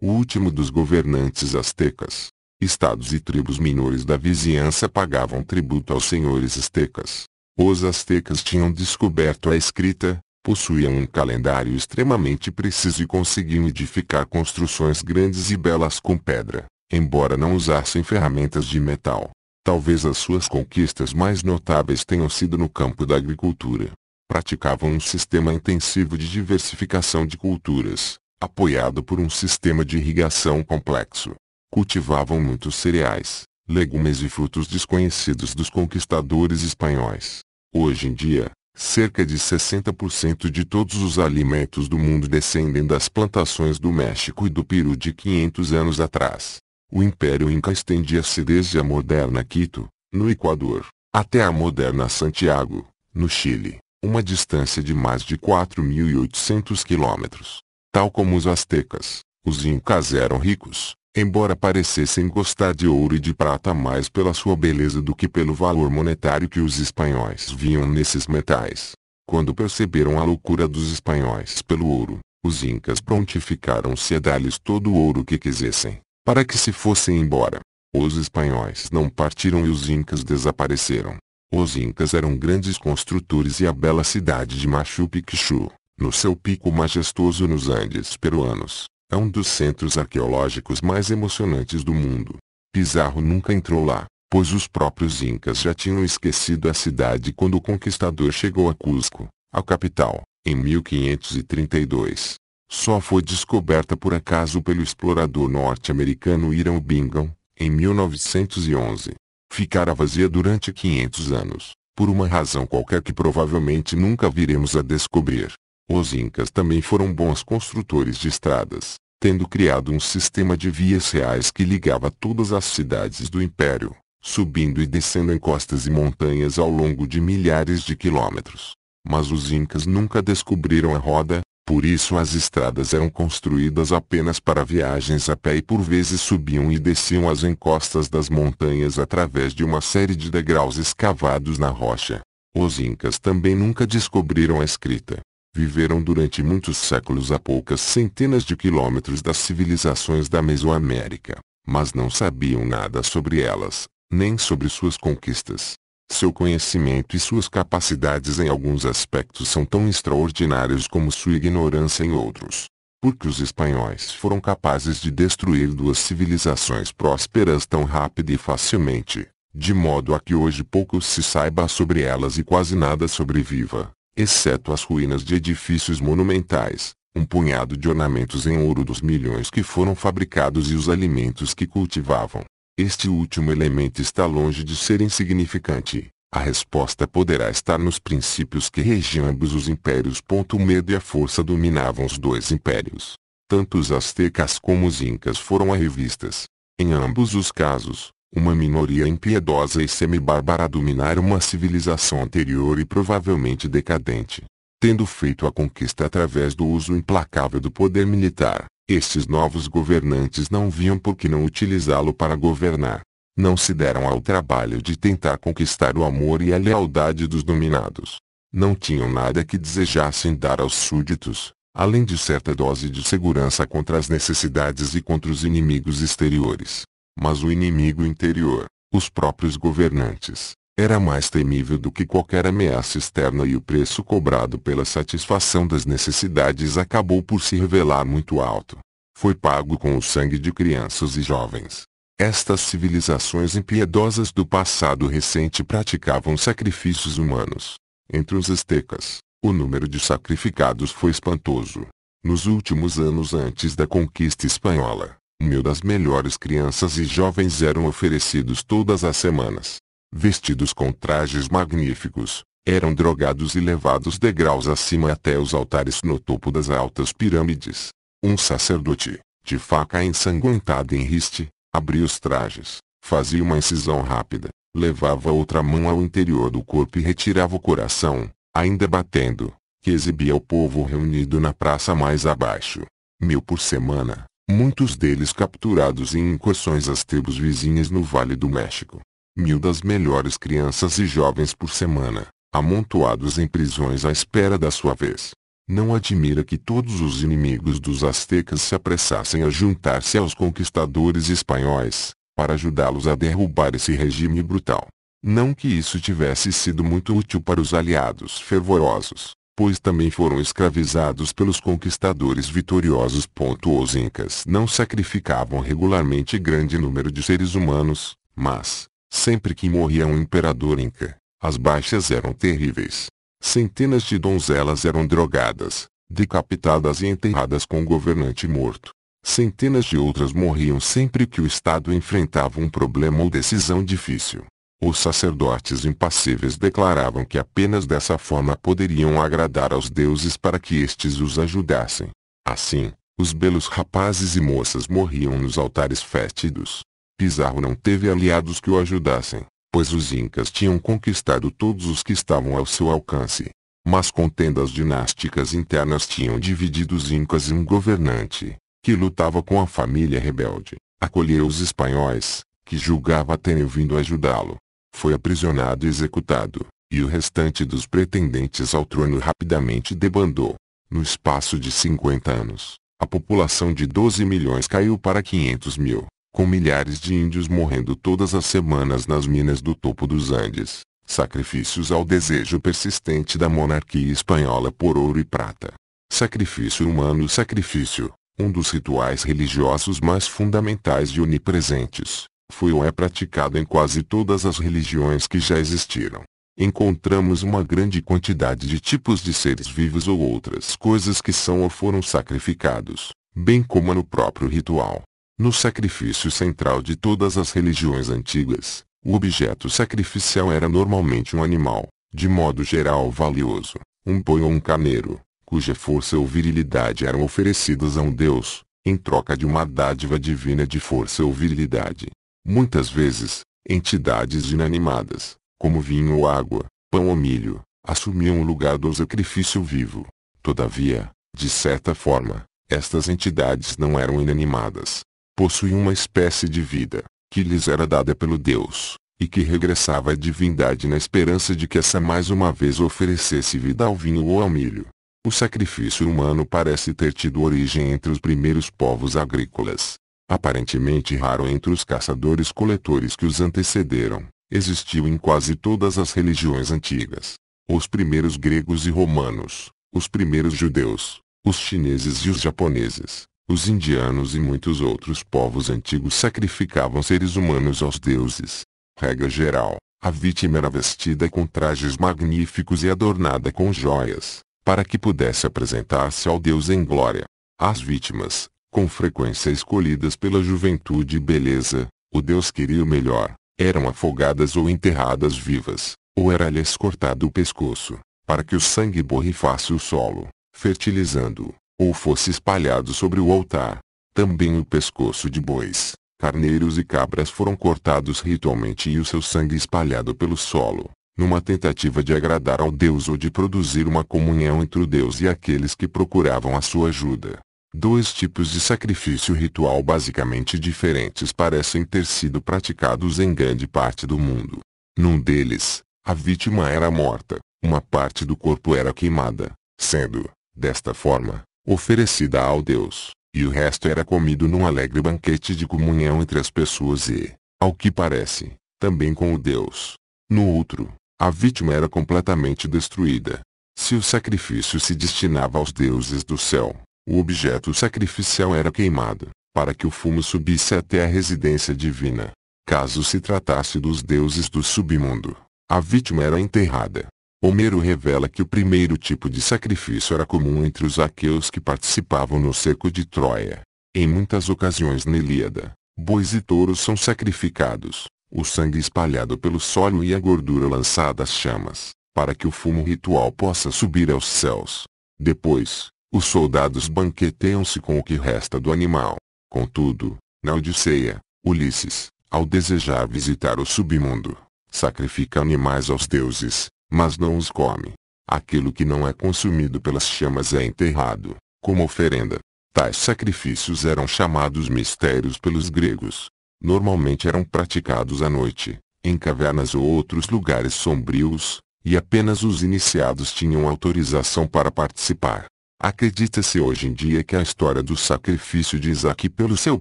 o último dos governantes aztecas. Estados e tribos menores da vizinhança pagavam tributo aos senhores aztecas. Os aztecas tinham descoberto a escrita, possuíam um calendário extremamente preciso e conseguiam edificar construções grandes e belas com pedra, embora não usassem ferramentas de metal. Talvez as suas conquistas mais notáveis tenham sido no campo da agricultura. Praticavam um sistema intensivo de diversificação de culturas, apoiado por um sistema de irrigação complexo. Cultivavam muitos cereais, legumes e frutos desconhecidos dos conquistadores espanhóis. Hoje em dia, cerca de 60% de todos os alimentos do mundo descendem das plantações do México e do Peru de 500 anos atrás. O Império Inca estendia-se desde a moderna Quito, no Equador, até a moderna Santiago, no Chile, uma distância de mais de 4.800 quilômetros. Tal como os aztecas, os incas eram ricos, embora parecessem gostar de ouro e de prata mais pela sua beleza do que pelo valor monetário que os espanhóis viam nesses metais. Quando perceberam a loucura dos espanhóis pelo ouro, os incas prontificaram-se a dar-lhes todo o ouro que quisessem, para que se fossem embora. Os espanhóis não partiram e os incas desapareceram. Os incas eram grandes construtores e a bela cidade de Machu Picchu, no seu pico majestoso nos Andes peruanos, é um dos centros arqueológicos mais emocionantes do mundo. Pizarro nunca entrou lá, pois os próprios incas já tinham esquecido a cidade quando o conquistador chegou a Cusco, a capital, em 1532. Só foi descoberta por acaso pelo explorador norte-americano Hiram Bingham, em 1911. Ficara vazia durante 500 anos, por uma razão qualquer que provavelmente nunca viremos a descobrir. Os incas também foram bons construtores de estradas, tendo criado um sistema de vias reais que ligava todas as cidades do império, subindo e descendo encostas e montanhas ao longo de milhares de quilômetros. Mas os incas nunca descobriram a roda, por isso as estradas eram construídas apenas para viagens a pé e por vezes subiam e desciam as encostas das montanhas através de uma série de degraus escavados na rocha. Os incas também nunca descobriram a escrita. Viveram durante muitos séculos a poucas centenas de quilômetros das civilizações da Mesoamérica, mas não sabiam nada sobre elas, nem sobre suas conquistas. Seu conhecimento e suas capacidades em alguns aspectos são tão extraordinários como sua ignorância em outros. Porque os espanhóis foram capazes de destruir duas civilizações prósperas tão rápida e facilmente, de modo a que hoje pouco se saiba sobre elas e quase nada sobreviva, exceto as ruínas de edifícios monumentais, um punhado de ornamentos em ouro dos milhões que foram fabricados e os alimentos que cultivavam. Este último elemento está longe de ser insignificante. A resposta poderá estar nos princípios que regiam ambos os impérios. O medo e a força dominavam os dois impérios. Tanto os aztecas como os incas foram arrivistas. Em ambos os casos, uma minoria impiedosa e semi-bárbara dominara uma civilização anterior e provavelmente decadente. Tendo feito a conquista através do uso implacável do poder militar, estes novos governantes não viam por que não utilizá-lo para governar. Não se deram ao trabalho de tentar conquistar o amor e a lealdade dos dominados. Não tinham nada que desejassem dar aos súditos, além de certa dose de segurança contra as necessidades e contra os inimigos exteriores. Mas o inimigo interior, os próprios governantes, era mais temível do que qualquer ameaça externa, e o preço cobrado pela satisfação das necessidades acabou por se revelar muito alto. Foi pago com o sangue de crianças e jovens. Estas civilizações impiedosas do passado recente praticavam sacrifícios humanos. Entre os astecas, o número de sacrificados foi espantoso. Nos últimos anos antes da conquista espanhola, 1.000 das melhores crianças e jovens eram oferecidos todas as semanas. Vestidos com trajes magníficos, eram drogados e levados degraus acima até os altares no topo das altas pirâmides. Um sacerdote, de faca ensanguentada em riste, abria os trajes, fazia uma incisão rápida, levava outra mão ao interior do corpo e retirava o coração, ainda batendo, que exibia ao povo reunido na praça mais abaixo. 1.000 por semana, muitos deles capturados em incursões às tribos vizinhas no Vale do México. 1.000 das melhores crianças e jovens por semana, amontoados em prisões à espera da sua vez. Não admira que todos os inimigos dos astecas se apressassem a juntar-se aos conquistadores espanhóis, para ajudá-los a derrubar esse regime brutal. Não que isso tivesse sido muito útil para os aliados fervorosos, pois também foram escravizados pelos conquistadores vitoriosos. Os incas não sacrificavam regularmente grande número de seres humanos, mas, sempre que morria um imperador inca, as baixas eram terríveis. Centenas de donzelas eram drogadas, decapitadas e enterradas com o governante morto. Centenas de outras morriam sempre que o Estado enfrentava um problema ou decisão difícil. Os sacerdotes impassíveis declaravam que apenas dessa forma poderiam agradar aos deuses para que estes os ajudassem. Assim, os belos rapazes e moças morriam nos altares fétidos. Pizarro não teve aliados que o ajudassem, pois os incas tinham conquistado todos os que estavam ao seu alcance. Mas contendas dinásticas internas tinham dividido os incas em um governante, que lutava com a família rebelde, acolheu os espanhóis, que julgava terem vindo ajudá-lo. Foi aprisionado e executado, e o restante dos pretendentes ao trono rapidamente debandou. No espaço de 50 anos, a população de 12 milhões caiu para 500 mil. Com milhares de índios morrendo todas as semanas nas minas do topo dos Andes, sacrifícios ao desejo persistente da monarquia espanhola por ouro e prata. Sacrifício humano. Sacrifício, um dos rituais religiosos mais fundamentais e onipresentes, foi ou é praticado em quase todas as religiões que já existiram. Encontramos uma grande quantidade de tipos de seres vivos ou outras coisas que são ou foram sacrificados, bem como no próprio ritual. No sacrifício central de todas as religiões antigas, o objeto sacrificial era normalmente um animal, de modo geral valioso, um boi ou um carneiro, cuja força ou virilidade eram oferecidas a um deus, em troca de uma dádiva divina de força ou virilidade. Muitas vezes, entidades inanimadas, como vinho ou água, pão ou milho, assumiam o lugar do sacrifício vivo. Todavia, de certa forma, estas entidades não eram inanimadas. Possuíam uma espécie de vida, que lhes era dada pelo Deus, e que regressava à divindade na esperança de que essa mais uma vez oferecesse vida ao vinho ou ao milho. O sacrifício humano parece ter tido origem entre os primeiros povos agrícolas. Aparentemente raro entre os caçadores-coletores que os antecederam, existiu em quase todas as religiões antigas. Os primeiros gregos e romanos, os primeiros judeus, os chineses e os japoneses, os indianos e muitos outros povos antigos sacrificavam seres humanos aos deuses. Regra geral, a vítima era vestida com trajes magníficos e adornada com joias, para que pudesse apresentar-se ao Deus em glória. As vítimas, com frequência escolhidas pela juventude e beleza, o Deus queria o melhor, eram afogadas ou enterradas vivas, ou era-lhes cortado o pescoço, para que o sangue borrifasse o solo, fertilizando-o, ou fosse espalhado sobre o altar. Também o pescoço de bois, carneiros e cabras foram cortados ritualmente e o seu sangue espalhado pelo solo, numa tentativa de agradar ao Deus ou de produzir uma comunhão entre o Deus e aqueles que procuravam a sua ajuda. Dois tipos de sacrifício ritual basicamente diferentes parecem ter sido praticados em grande parte do mundo. Num deles, a vítima era morta, uma parte do corpo era queimada, sendo, desta forma, oferecida ao Deus, e o resto era comido num alegre banquete de comunhão entre as pessoas e, ao que parece, também com o Deus. No outro, a vítima era completamente destruída. Se o sacrifício se destinava aos deuses do céu, o objeto sacrificial era queimado, para que o fumo subisse até a residência divina. Caso se tratasse dos deuses do submundo, a vítima era enterrada. Homero revela que o primeiro tipo de sacrifício era comum entre os aqueus que participavam no cerco de Troia. Em muitas ocasiões na Ilíada, bois e touros são sacrificados, o sangue espalhado pelo solo e a gordura lançada às chamas, para que o fumo ritual possa subir aos céus. Depois, os soldados banqueteiam-se com o que resta do animal. Contudo, na Odisseia, Ulisses, ao desejar visitar o submundo, sacrifica animais aos deuses, mas não os come. Aquilo que não é consumido pelas chamas é enterrado, como oferenda. Tais sacrifícios eram chamados mistérios pelos gregos. Normalmente eram praticados à noite, em cavernas ou outros lugares sombrios, e apenas os iniciados tinham autorização para participar. Acredita-se hoje em dia que a história do sacrifício de Isaque pelo seu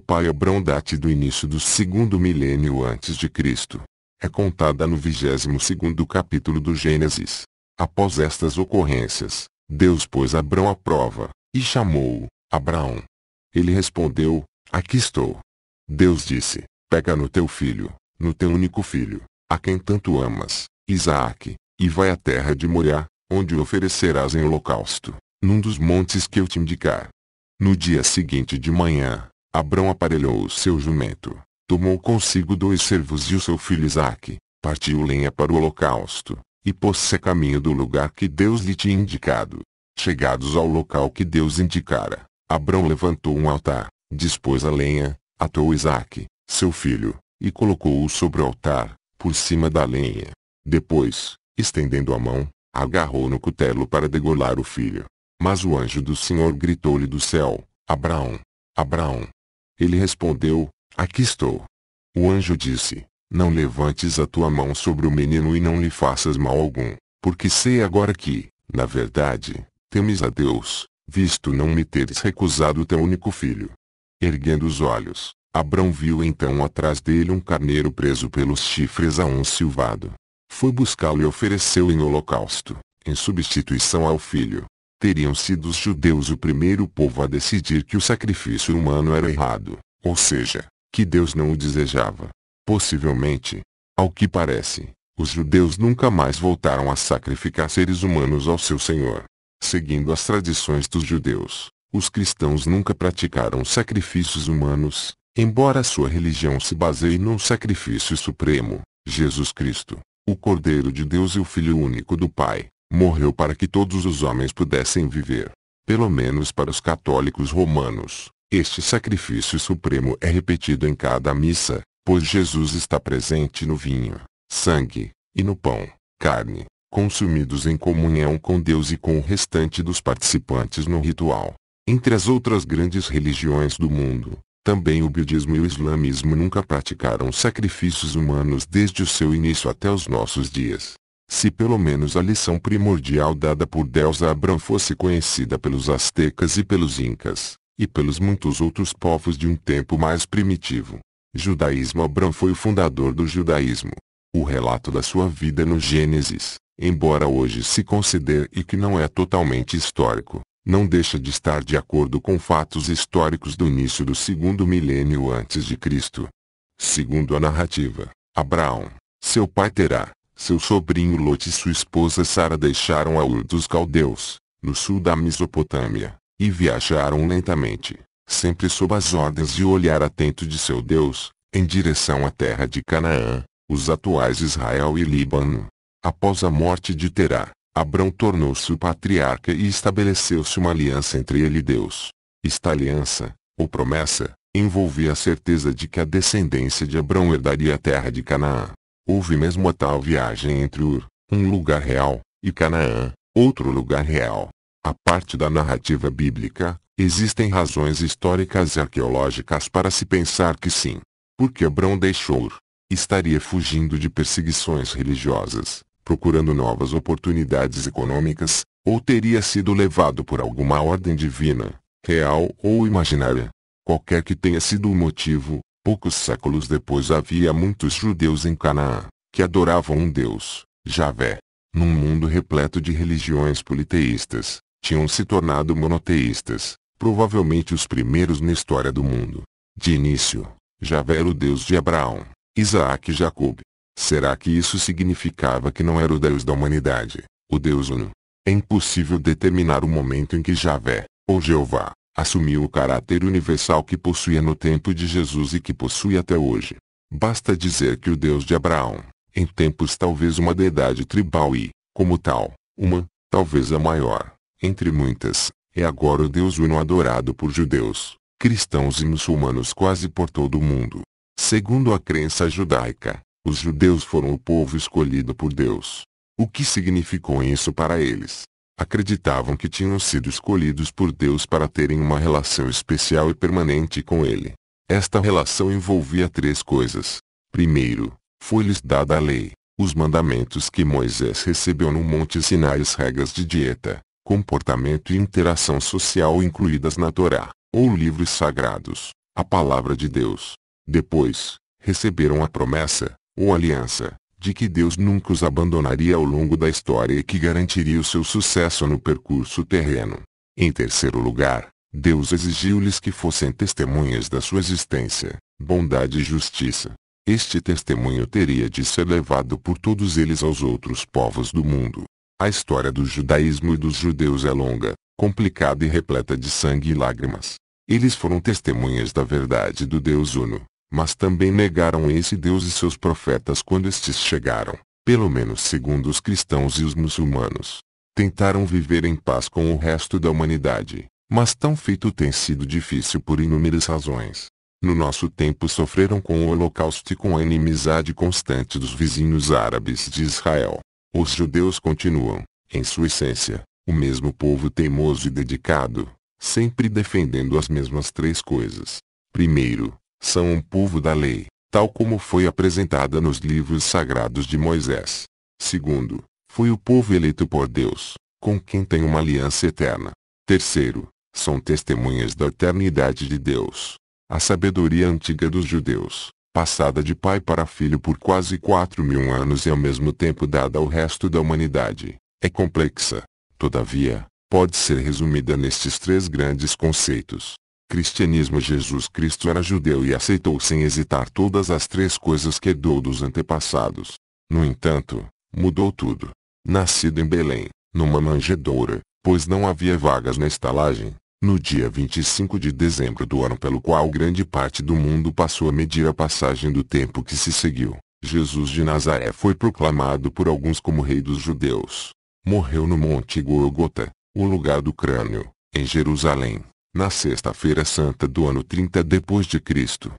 pai Abrão date do início do segundo milênio antes de Cristo. É contada no 22º capítulo do Gênesis. Após estas ocorrências, Deus pôs Abrão à prova, e chamou-o, Abraão. Ele respondeu, aqui estou. Deus disse, pega no teu filho, no teu único filho, a quem tanto amas, Isaque, e vai à terra de Moriá, onde o oferecerás em holocausto, num dos montes que eu te indicar. No dia seguinte de manhã, Abrão aparelhou o seu jumento, tomou consigo 2 servos e o seu filho Isaque, partiu lenha para o holocausto, e pôs-se a caminho do lugar que Deus lhe tinha indicado. Chegados ao local que Deus indicara, Abrão levantou um altar, dispôs a lenha, atou Isaque, seu filho, e colocou-o sobre o altar, por cima da lenha. Depois, estendendo a mão, agarrou no cutelo para degolar o filho. Mas o anjo do Senhor gritou-lhe do céu, Abraão, Abraão. Ele respondeu, aqui estou. O anjo disse, não levantes a tua mão sobre o menino e não lhe faças mal algum, porque sei agora que, na verdade, temes a Deus, visto não me teres recusado teu único filho. Erguendo os olhos, Abrão viu então atrás dele um carneiro preso pelos chifres a um silvado. Foi buscá-lo e ofereceu em holocausto, em substituição ao filho. Teriam sido os judeus o primeiro povo a decidir que o sacrifício humano era errado, ou seja, que Deus não o desejava. Possivelmente, ao que parece, os judeus nunca mais voltaram a sacrificar seres humanos ao seu Senhor. Seguindo as tradições dos judeus, os cristãos nunca praticaram sacrifícios humanos, embora sua religião se baseie num sacrifício supremo, Jesus Cristo, o Cordeiro de Deus e o Filho único do Pai. Morreu para que todos os homens pudessem viver. Pelo menos para os católicos romanos, este sacrifício supremo é repetido em cada missa, pois Jesus está presente no vinho, sangue, e no pão, carne, consumidos em comunhão com Deus e com o restante dos participantes no ritual. Entre as outras grandes religiões do mundo, também o budismo e o islamismo nunca praticaram sacrifícios humanos desde o seu início até os nossos dias. Se pelo menos a lição primordial dada por Deus a Abrão fosse conhecida pelos astecas e pelos incas, e pelos muitos outros povos de um tempo mais primitivo. Judaísmo. Abrão foi o fundador do judaísmo. O relato da sua vida no Gênesis, embora hoje se considere que não é totalmente histórico, não deixa de estar de acordo com fatos históricos do início do segundo milênio antes de Cristo. Segundo a narrativa, Abraão, seu pai Terá, seu sobrinho Lote e sua esposa Sara deixaram a Ur dos Caldeus, no sul da Mesopotâmia, e viajaram lentamente, sempre sob as ordens e o olhar atento de seu Deus, em direção à terra de Canaã, os atuais Israel e Líbano. Após a morte de Terá, Abrão tornou-se o patriarca e estabeleceu-se uma aliança entre ele e Deus. Esta aliança, ou promessa, envolvia a certeza de que a descendência de Abrão herdaria a terra de Canaã. Houve mesmo a tal viagem entre Ur, um lugar real, e Canaã, outro lugar real. A parte da narrativa bíblica, existem razões históricas e arqueológicas para se pensar que sim. Porque Abrão deixou Ur. Estaria fugindo de perseguições religiosas, procurando novas oportunidades econômicas, ou teria sido levado por alguma ordem divina, real ou imaginária. Qualquer que tenha sido o motivo, poucos séculos depois havia muitos judeus em Canaã, que adoravam um Deus, Javé. Num mundo repleto de religiões politeístas, tinham se tornado monoteístas, provavelmente os primeiros na história do mundo. De início, Javé era o Deus de Abraão, Isaac e Jacob. Será que isso significava que não era o Deus da humanidade, o Deus Uno? É impossível determinar o momento em que Javé, ou Jeová, assumiu o caráter universal que possuía no tempo de Jesus e que possui até hoje. Basta dizer que o Deus de Abraão, em tempos talvez uma deidade tribal e, como tal, talvez a maior, entre muitas, é agora o Deus Uno adorado por judeus, cristãos e muçulmanos quase por todo o mundo. Segundo a crença judaica, os judeus foram o povo escolhido por Deus. O que significou isso para eles? Acreditavam que tinham sido escolhidos por Deus para terem uma relação especial e permanente com Ele. Esta relação envolvia três coisas. Primeiro, foi-lhes dada a lei, os mandamentos que Moisés recebeu no Monte Sinai, as regras de dieta, comportamento e interação social incluídas na Torá, ou livros sagrados, a palavra de Deus. Depois, receberam a promessa, ou aliança, de que Deus nunca os abandonaria ao longo da história e que garantiria o seu sucesso no percurso terreno. Em terceiro lugar, Deus exigiu-lhes que fossem testemunhas da sua existência, bondade e justiça. Este testemunho teria de ser levado por todos eles aos outros povos do mundo. A história do judaísmo e dos judeus é longa, complicada e repleta de sangue e lágrimas. Eles foram testemunhas da verdade do Deus Uno, mas também negaram esse Deus e seus profetas quando estes chegaram, pelo menos segundo os cristãos e os muçulmanos. Tentaram viver em paz com o resto da humanidade, mas tão feito tem sido difícil por inúmeras razões. No nosso tempo sofreram com o Holocausto e com a inimizade constante dos vizinhos árabes de Israel. Os judeus continuam, em sua essência, o mesmo povo teimoso e dedicado, sempre defendendo as mesmas três coisas. Primeiro, são um povo da lei, tal como foi apresentada nos livros sagrados de Moisés. Segundo, foi o povo eleito por Deus, com quem tem uma aliança eterna. Terceiro, são testemunhas da eternidade de Deus. A sabedoria antiga dos judeus, passada de pai para filho por quase 4.000 anos e ao mesmo tempo dada ao resto da humanidade, é complexa. Todavia, pode ser resumida nestes três grandes conceitos. Cristianismo. Jesus Cristo era judeu e aceitou sem hesitar todas as três coisas que herdou dos antepassados. No entanto, mudou tudo. Nascido em Belém, numa manjedoura, pois não havia vagas na estalagem, no dia 25 de dezembro do ano pelo qual grande parte do mundo passou a medir a passagem do tempo que se seguiu, Jesus de Nazaré foi proclamado por alguns como Rei dos Judeus. Morreu no Monte Gólgota, o lugar do crânio, em Jerusalém, na sexta-feira santa do ano 30 depois de Cristo.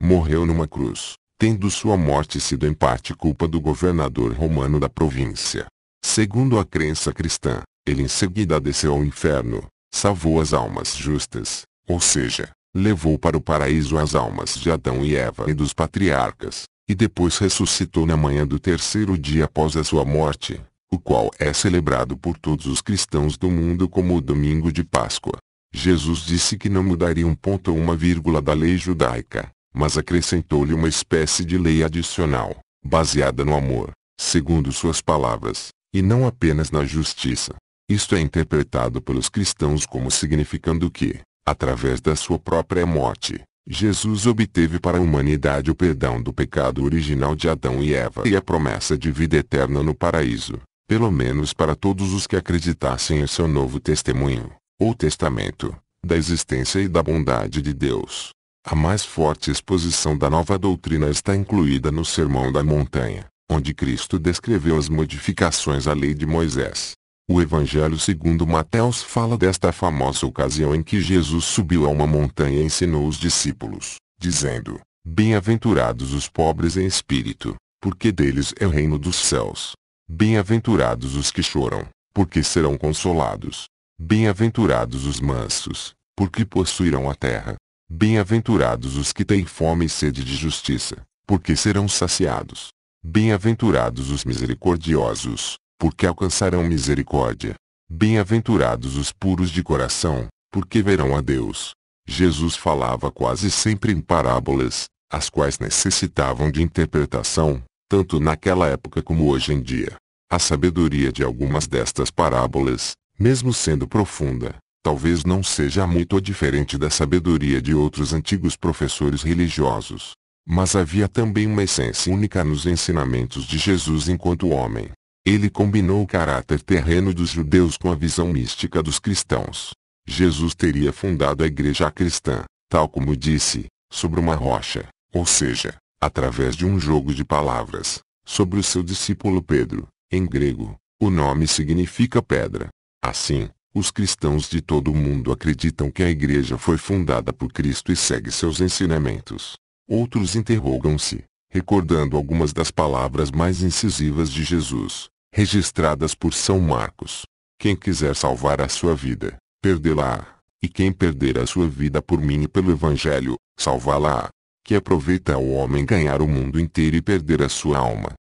Morreu numa cruz, tendo sua morte sido em parte culpa do governador romano da província. Segundo a crença cristã, ele em seguida desceu ao inferno, salvou as almas justas, ou seja, levou para o paraíso as almas de Adão e Eva e dos patriarcas, e depois ressuscitou na manhã do terceiro dia após a sua morte, o qual é celebrado por todos os cristãos do mundo como o Domingo de Páscoa. Jesus disse que não mudaria um ponto ou uma vírgula da lei judaica, mas acrescentou-lhe uma espécie de lei adicional, baseada no amor, segundo suas palavras, e não apenas na justiça. Isto é interpretado pelos cristãos como significando que, através da sua própria morte, Jesus obteve para a humanidade o perdão do pecado original de Adão e Eva e a promessa de vida eterna no paraíso, pelo menos para todos os que acreditassem em seu novo testemunho, ou testamento, da existência e da bondade de Deus. A mais forte exposição da nova doutrina está incluída no Sermão da Montanha, onde Cristo descreveu as modificações à lei de Moisés. O Evangelho segundo Mateus fala desta famosa ocasião em que Jesus subiu a uma montanha e ensinou os discípulos, dizendo: Bem-aventurados os pobres em espírito, porque deles é o reino dos céus. Bem-aventurados os que choram, porque serão consolados. Bem-aventurados os mansos, porque possuirão a terra. Bem-aventurados os que têm fome e sede de justiça, porque serão saciados. Bem-aventurados os misericordiosos, porque alcançarão misericórdia. Bem-aventurados os puros de coração, porque verão a Deus. Jesus falava quase sempre em parábolas, as quais necessitavam de interpretação, tanto naquela época como hoje em dia. A sabedoria de algumas destas parábolas, mesmo sendo profunda, talvez não seja muito diferente da sabedoria de outros antigos professores religiosos. Mas havia também uma essência única nos ensinamentos de Jesus enquanto homem. Ele combinou o caráter terreno dos judeus com a visão mística dos cristãos. Jesus teria fundado a igreja cristã, tal como disse, sobre uma rocha, ou seja, através de um jogo de palavras, sobre o seu discípulo Pedro. Em grego, o nome significa pedra. Assim, os cristãos de todo o mundo acreditam que a igreja foi fundada por Cristo e segue seus ensinamentos. Outros interrogam-se, recordando algumas das palavras mais incisivas de Jesus, registradas por São Marcos. Quem quiser salvar a sua vida, perdê-la-á, e quem perder a sua vida por mim e pelo Evangelho, salvá-la-á. Que aproveita ao homem ganhar o mundo inteiro e perder a sua alma.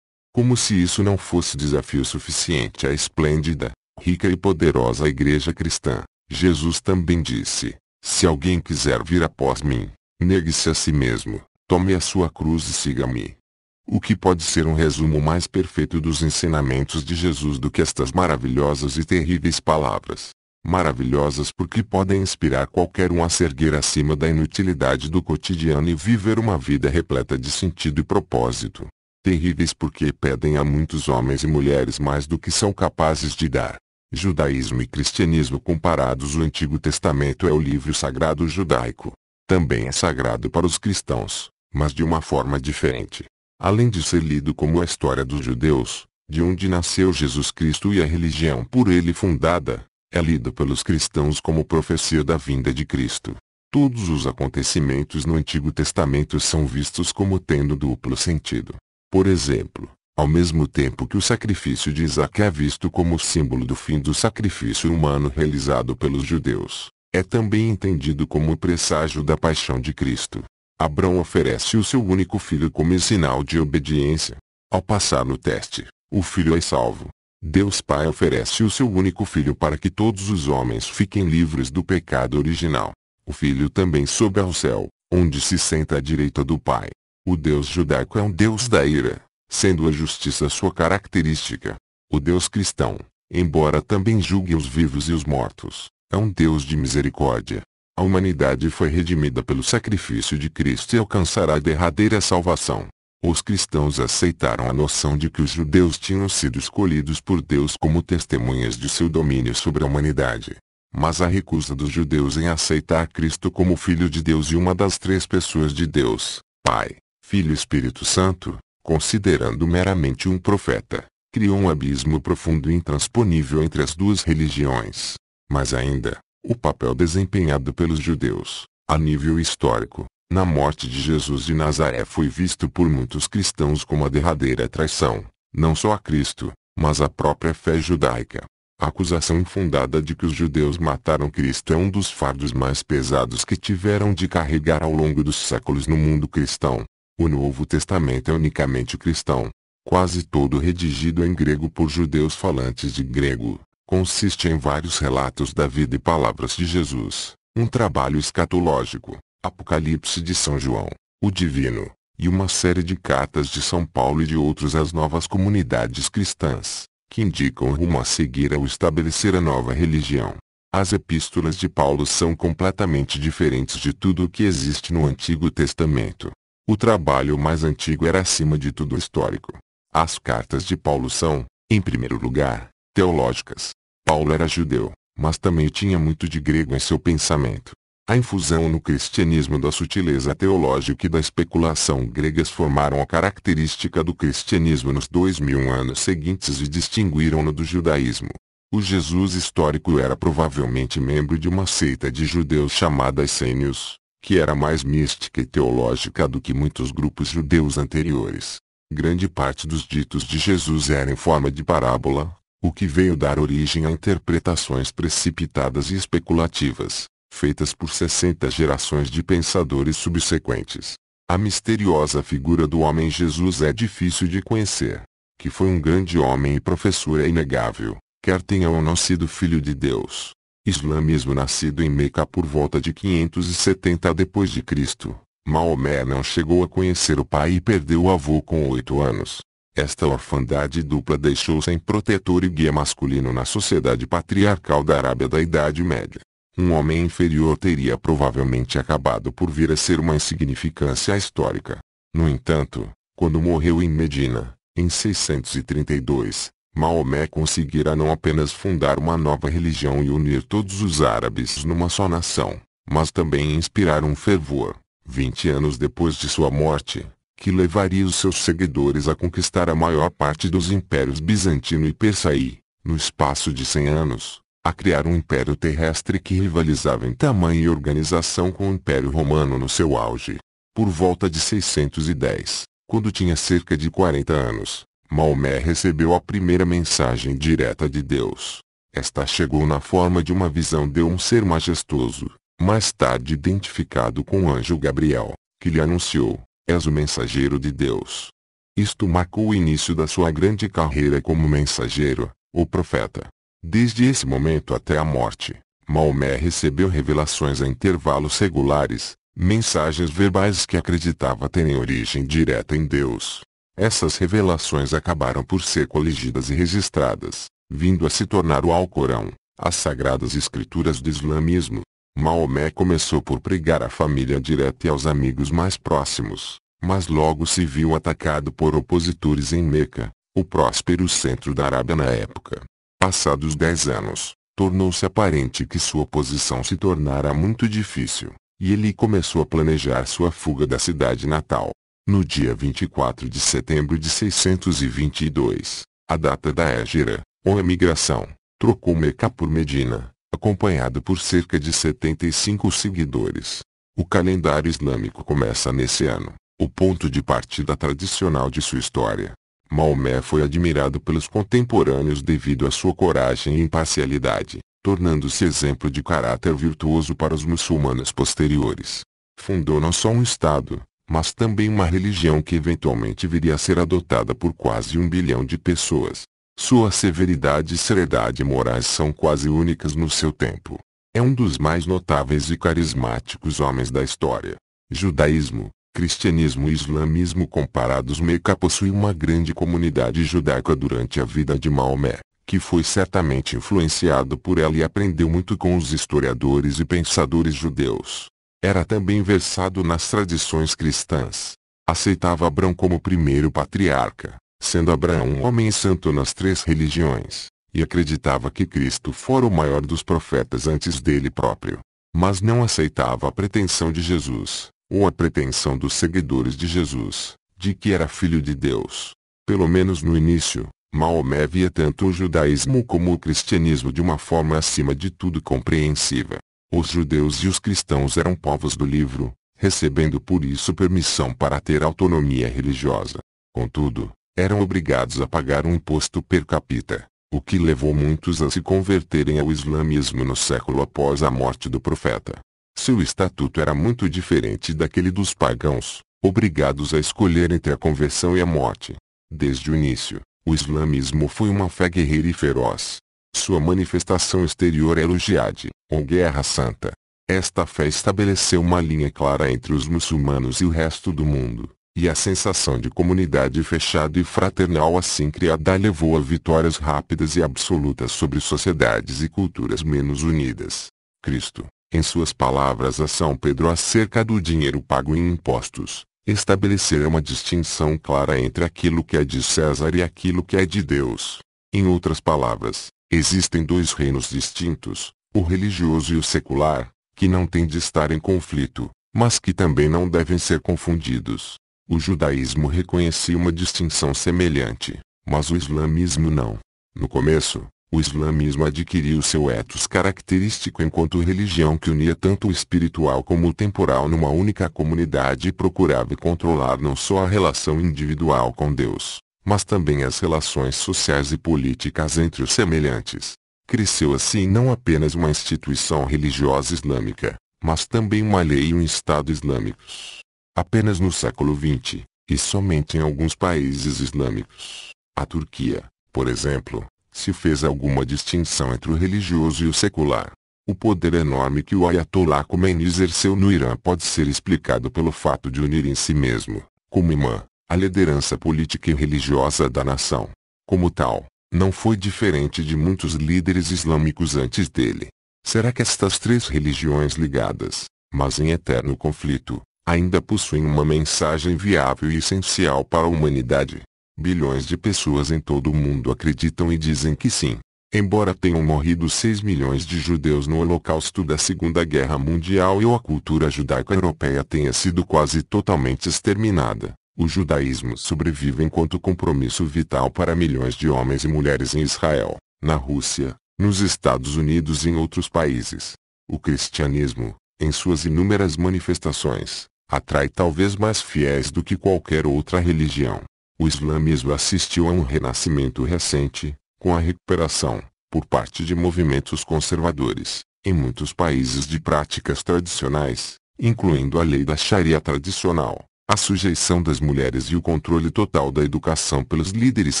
Como se isso não fosse desafio suficiente à esplêndida, rica e poderosa igreja cristã, Jesus também disse: se alguém quiser vir após mim, negue-se a si mesmo, tome a sua cruz e siga-me. O que pode ser um resumo mais perfeito dos ensinamentos de Jesus do que estas maravilhosas e terríveis palavras? Maravilhosas porque podem inspirar qualquer um a se erguer acima da inutilidade do cotidiano e viver uma vida repleta de sentido e propósito. Terríveis porque pedem a muitos homens e mulheres mais do que são capazes de dar. Judaísmo e cristianismo comparados. O Antigo Testamento é o livro sagrado judaico. Também é sagrado para os cristãos, mas de uma forma diferente. Além de ser lido como a história dos judeus, de onde nasceu Jesus Cristo e a religião por ele fundada, é lido pelos cristãos como profecia da vinda de Cristo. Todos os acontecimentos no Antigo Testamento são vistos como tendo duplo sentido. Por exemplo, ao mesmo tempo que o sacrifício de Isaque é visto como símbolo do fim do sacrifício humano realizado pelos judeus, é também entendido como o presságio da paixão de Cristo. Abrão oferece o seu único filho como sinal de obediência. Ao passar no teste, o filho é salvo. Deus Pai oferece o seu único filho para que todos os homens fiquem livres do pecado original. O filho também sobe ao céu, onde se senta à direita do Pai. O Deus judaico é um Deus da ira, sendo a justiça sua característica. O Deus cristão, embora também julgue os vivos e os mortos, é um Deus de misericórdia. A humanidade foi redimida pelo sacrifício de Cristo e alcançará a derradeira salvação. Os cristãos aceitaram a noção de que os judeus tinham sido escolhidos por Deus como testemunhas de seu domínio sobre a humanidade. Mas a recusa dos judeus em aceitar Cristo como Filho de Deus e uma das três pessoas de Deus, Pai, Filho e Espírito Santo, considerando meramente um profeta, criou um abismo profundo e intransponível entre as duas religiões. Mas ainda, o papel desempenhado pelos judeus, a nível histórico, na morte de Jesus de Nazaré foi visto por muitos cristãos como a derradeira traição, não só a Cristo, mas à própria fé judaica. A acusação infundada de que os judeus mataram Cristo é um dos fardos mais pesados que tiveram de carregar ao longo dos séculos no mundo cristão. O Novo Testamento é unicamente cristão, quase todo redigido em grego por judeus falantes de grego. Consiste em vários relatos da vida e palavras de Jesus, um trabalho escatológico, Apocalipse de São João, o Divino, e uma série de cartas de São Paulo e de outros às novas comunidades cristãs, que indicam o rumo a seguir ao estabelecer a nova religião. As epístolas de Paulo são completamente diferentes de tudo o que existe no Antigo Testamento. O trabalho mais antigo era acima de tudo histórico. As cartas de Paulo são, em primeiro lugar, teológicas. Paulo era judeu, mas também tinha muito de grego em seu pensamento. A infusão no cristianismo da sutileza teológica e da especulação gregas formaram a característica do cristianismo nos 2000 anos seguintes e distinguiram-no do judaísmo. O Jesus histórico era provavelmente membro de uma seita de judeus chamada Essênios, que era mais mística e teológica do que muitos grupos judeus anteriores. Grande parte dos ditos de Jesus era em forma de parábola, o que veio dar origem a interpretações precipitadas e especulativas, feitas por 60 gerações de pensadores subsequentes. A misteriosa figura do homem Jesus é difícil de conhecer. Que foi um grande homem e professor é inegável, quer tenha ou não sido filho de Deus. Islamismo nascido em Meca por volta de 570 d.C., Maomé não chegou a conhecer o pai e perdeu o avô com 8 anos. Esta orfandade dupla deixou sem protetor e guia masculino na sociedade patriarcal da Arábia da Idade Média. Um homem inferior teria provavelmente acabado por vir a ser uma insignificância histórica. No entanto, quando morreu em Medina, em 632, Maomé conseguira não apenas fundar uma nova religião e unir todos os árabes numa só nação, mas também inspirar um fervor, 20 anos depois de sua morte, que levaria os seus seguidores a conquistar a maior parte dos impérios bizantino e persa e, no espaço de 100 anos, a criar um império terrestre que rivalizava em tamanho e organização com o Império Romano no seu auge. Por volta de 610, quando tinha cerca de 40 anos, Maomé recebeu a primeira mensagem direta de Deus. Esta chegou na forma de uma visão de um ser majestoso, mais tarde identificado com o anjo Gabriel, que lhe anunciou: "És o mensageiro de Deus." Isto marcou o início da sua grande carreira como mensageiro, ou profeta. Desde esse momento até a morte, Maomé recebeu revelações a intervalos regulares, mensagens verbais que acreditava terem origem direta em Deus. Essas revelações acabaram por ser coligidas e registradas, vindo a se tornar o Alcorão, as sagradas escrituras do islamismo. Maomé começou por pregar à família direta e aos amigos mais próximos, mas logo se viu atacado por opositores em Meca, o próspero centro da Arábia na época. Passados 10 anos, tornou-se aparente que sua posição se tornara muito difícil, e ele começou a planejar sua fuga da cidade natal. No dia 24 de setembro de 622, a data da Hégira, ou emigração, trocou Meca por Medina, acompanhado por cerca de 75 seguidores. O calendário islâmico começa nesse ano, o ponto de partida tradicional de sua história. Maomé foi admirado pelos contemporâneos devido à sua coragem e imparcialidade, tornando-se exemplo de caráter virtuoso para os muçulmanos posteriores. Fundou não só um Estado, mas também uma religião que eventualmente viria a ser adotada por quase 1 bilhão de pessoas. Sua severidade e seriedade morais são quase únicas no seu tempo. É um dos mais notáveis e carismáticos homens da história. Judaísmo, cristianismo e islamismo comparados. Meca possui uma grande comunidade judaica durante a vida de Maomé, que foi certamente influenciado por ela e aprendeu muito com os historiadores e pensadores judeus. Era também versado nas tradições cristãs. Aceitava Abrão como primeiro patriarca, sendo Abraão um homem santo nas 3 religiões, e acreditava que Cristo fora o maior dos profetas antes dele próprio. Mas não aceitava a pretensão de Jesus, ou a pretensão dos seguidores de Jesus, de que era filho de Deus. Pelo menos no início, Maomé via tanto o judaísmo como o cristianismo de uma forma acima de tudo compreensiva. Os judeus e os cristãos eram povos do livro, recebendo por isso permissão para ter autonomia religiosa. Contudo, eram obrigados a pagar um imposto per capita, o que levou muitos a se converterem ao islamismo no século após a morte do profeta. Seu estatuto era muito diferente daquele dos pagãos, obrigados a escolher entre a conversão e a morte. Desde o início, o islamismo foi uma fé guerreira e feroz. Sua manifestação exterior era o jihad, ou guerra santa. Esta fé estabeleceu uma linha clara entre os muçulmanos e o resto do mundo, e a sensação de comunidade fechada e fraternal assim criada levou a vitórias rápidas e absolutas sobre sociedades e culturas menos unidas. Cristo, em suas palavras a São Pedro acerca do dinheiro pago em impostos, estabelecer uma distinção clara entre aquilo que é de César e aquilo que é de Deus. Em outras palavras, existem 2 reinos distintos, o religioso e o secular, que não têm de estar em conflito, mas que também não devem ser confundidos. O judaísmo reconhecia uma distinção semelhante, mas o islamismo não. No começo, O islamismo adquiriu seu ethos característico enquanto religião que unia tanto o espiritual como o temporal numa única comunidade e procurava controlar não só a relação individual com Deus, mas também as relações sociais e políticas entre os semelhantes. Cresceu assim não apenas uma instituição religiosa islâmica, mas também uma lei e um Estado islâmicos. Apenas no século XX, e somente em alguns países islâmicos, a Turquia, por exemplo, se fez alguma distinção entre o religioso e o secular. O poder enorme que o Ayatollah Khomeini exerceu no Irã pode ser explicado pelo fato de unir em si mesmo, como imã, a liderança política e religiosa da nação. Como tal, não foi diferente de muitos líderes islâmicos antes dele. Será que estas três religiões ligadas, mas em eterno conflito, ainda possuem uma mensagem viável e essencial para a humanidade? Bilhões de pessoas em todo o mundo acreditam e dizem que sim. Embora tenham morrido 6 milhões de judeus no Holocausto da Segunda Guerra Mundial e a cultura judaica europeia tenha sido quase totalmente exterminada, o judaísmo sobrevive enquanto compromisso vital para milhões de homens e mulheres em Israel, na Rússia, nos Estados Unidos e em outros países. O cristianismo, em suas inúmeras manifestações, atrai talvez mais fiéis do que qualquer outra religião. O islamismo assistiu a um renascimento recente, com a recuperação, por parte de movimentos conservadores, em muitos países de práticas tradicionais, incluindo a lei da Sharia tradicional, a sujeição das mulheres e o controle total da educação pelos líderes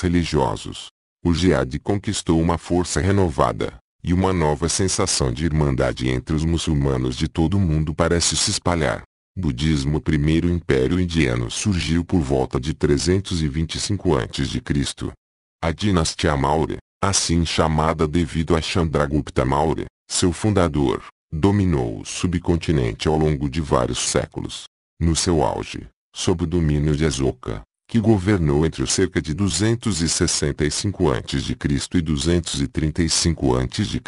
religiosos. O jihad conquistou uma força renovada, e uma nova sensação de irmandade entre os muçulmanos de todo o mundo parece se espalhar. Budismo. O primeiro império indiano surgiu por volta de 325 a.C. A dinastia Maurya, assim chamada devido a Chandragupta Maurya, seu fundador, dominou o subcontinente ao longo de vários séculos. No seu auge, sob o domínio de Asoka, que governou entre os cerca de 265 a.C. e 235 a.C.,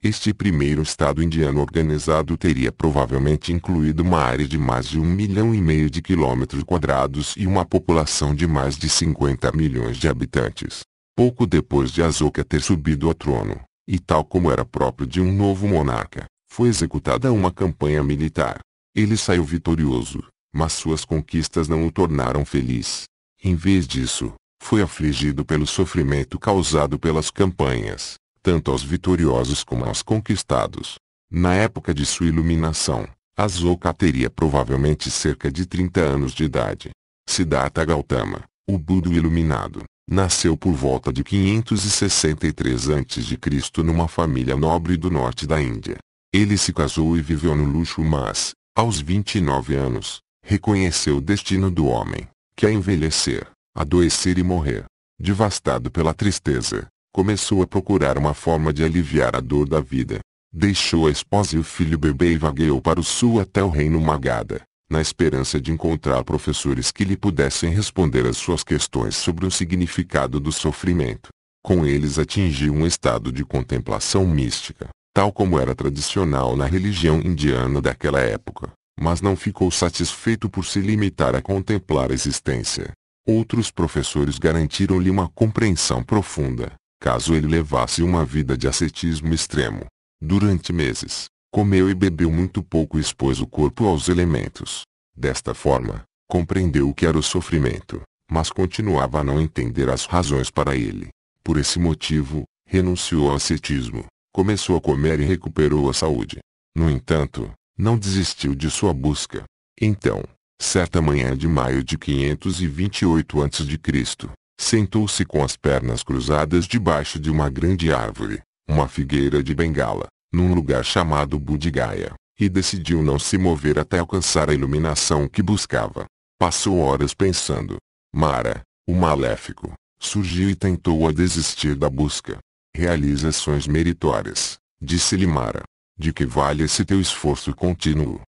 este primeiro Estado indiano organizado teria provavelmente incluído uma área de mais de 1,5 milhão de quilômetros quadrados e uma população de mais de 50 milhões de habitantes. Pouco depois de Asoka ter subido ao trono, e tal como era próprio de um novo monarca, foi executada uma campanha militar. Ele saiu vitorioso, mas suas conquistas não o tornaram feliz. Em vez disso, foi afligido pelo sofrimento causado pelas campanhas, tanto aos vitoriosos como aos conquistados. Na época de sua iluminação, Asoka teria provavelmente cerca de 30 anos de idade. Siddhartha Gautama, o Buda iluminado, nasceu por volta de 563 a.C. numa família nobre do norte da Índia. Ele se casou e viveu no luxo, mas, aos 29 anos, reconheceu o destino do homem, que é envelhecer, adoecer e morrer. Devastado pela tristeza, começou a procurar uma forma de aliviar a dor da vida. Deixou a esposa e o filho bebê e vagueou para o sul até o reino Magadha, na esperança de encontrar professores que lhe pudessem responder às suas questões sobre o significado do sofrimento. Com eles atingiu um estado de contemplação mística, tal como era tradicional na religião indiana daquela época, mas não ficou satisfeito por se limitar a contemplar a existência. Outros professores garantiram-lhe uma compreensão profunda, caso ele levasse uma vida de ascetismo extremo. Durante meses, comeu e bebeu muito pouco e expôs o corpo aos elementos. Desta forma, compreendeu o que era o sofrimento, mas continuava a não entender as razões para ele. Por esse motivo, renunciou ao ascetismo, começou a comer e recuperou a saúde. No entanto, não desistiu de sua busca. Então, certa manhã de maio de 528 a.C., sentou-se com as pernas cruzadas debaixo de uma grande árvore, uma figueira de Bengala, num lugar chamado Bodhigaya, e decidiu não se mover até alcançar a iluminação que buscava. Passou horas pensando. Mara, o maléfico, surgiu e tentou-a desistir da busca. Realiza ações meritórias, disse-lhe Mara. De que vale esse teu esforço contínuo?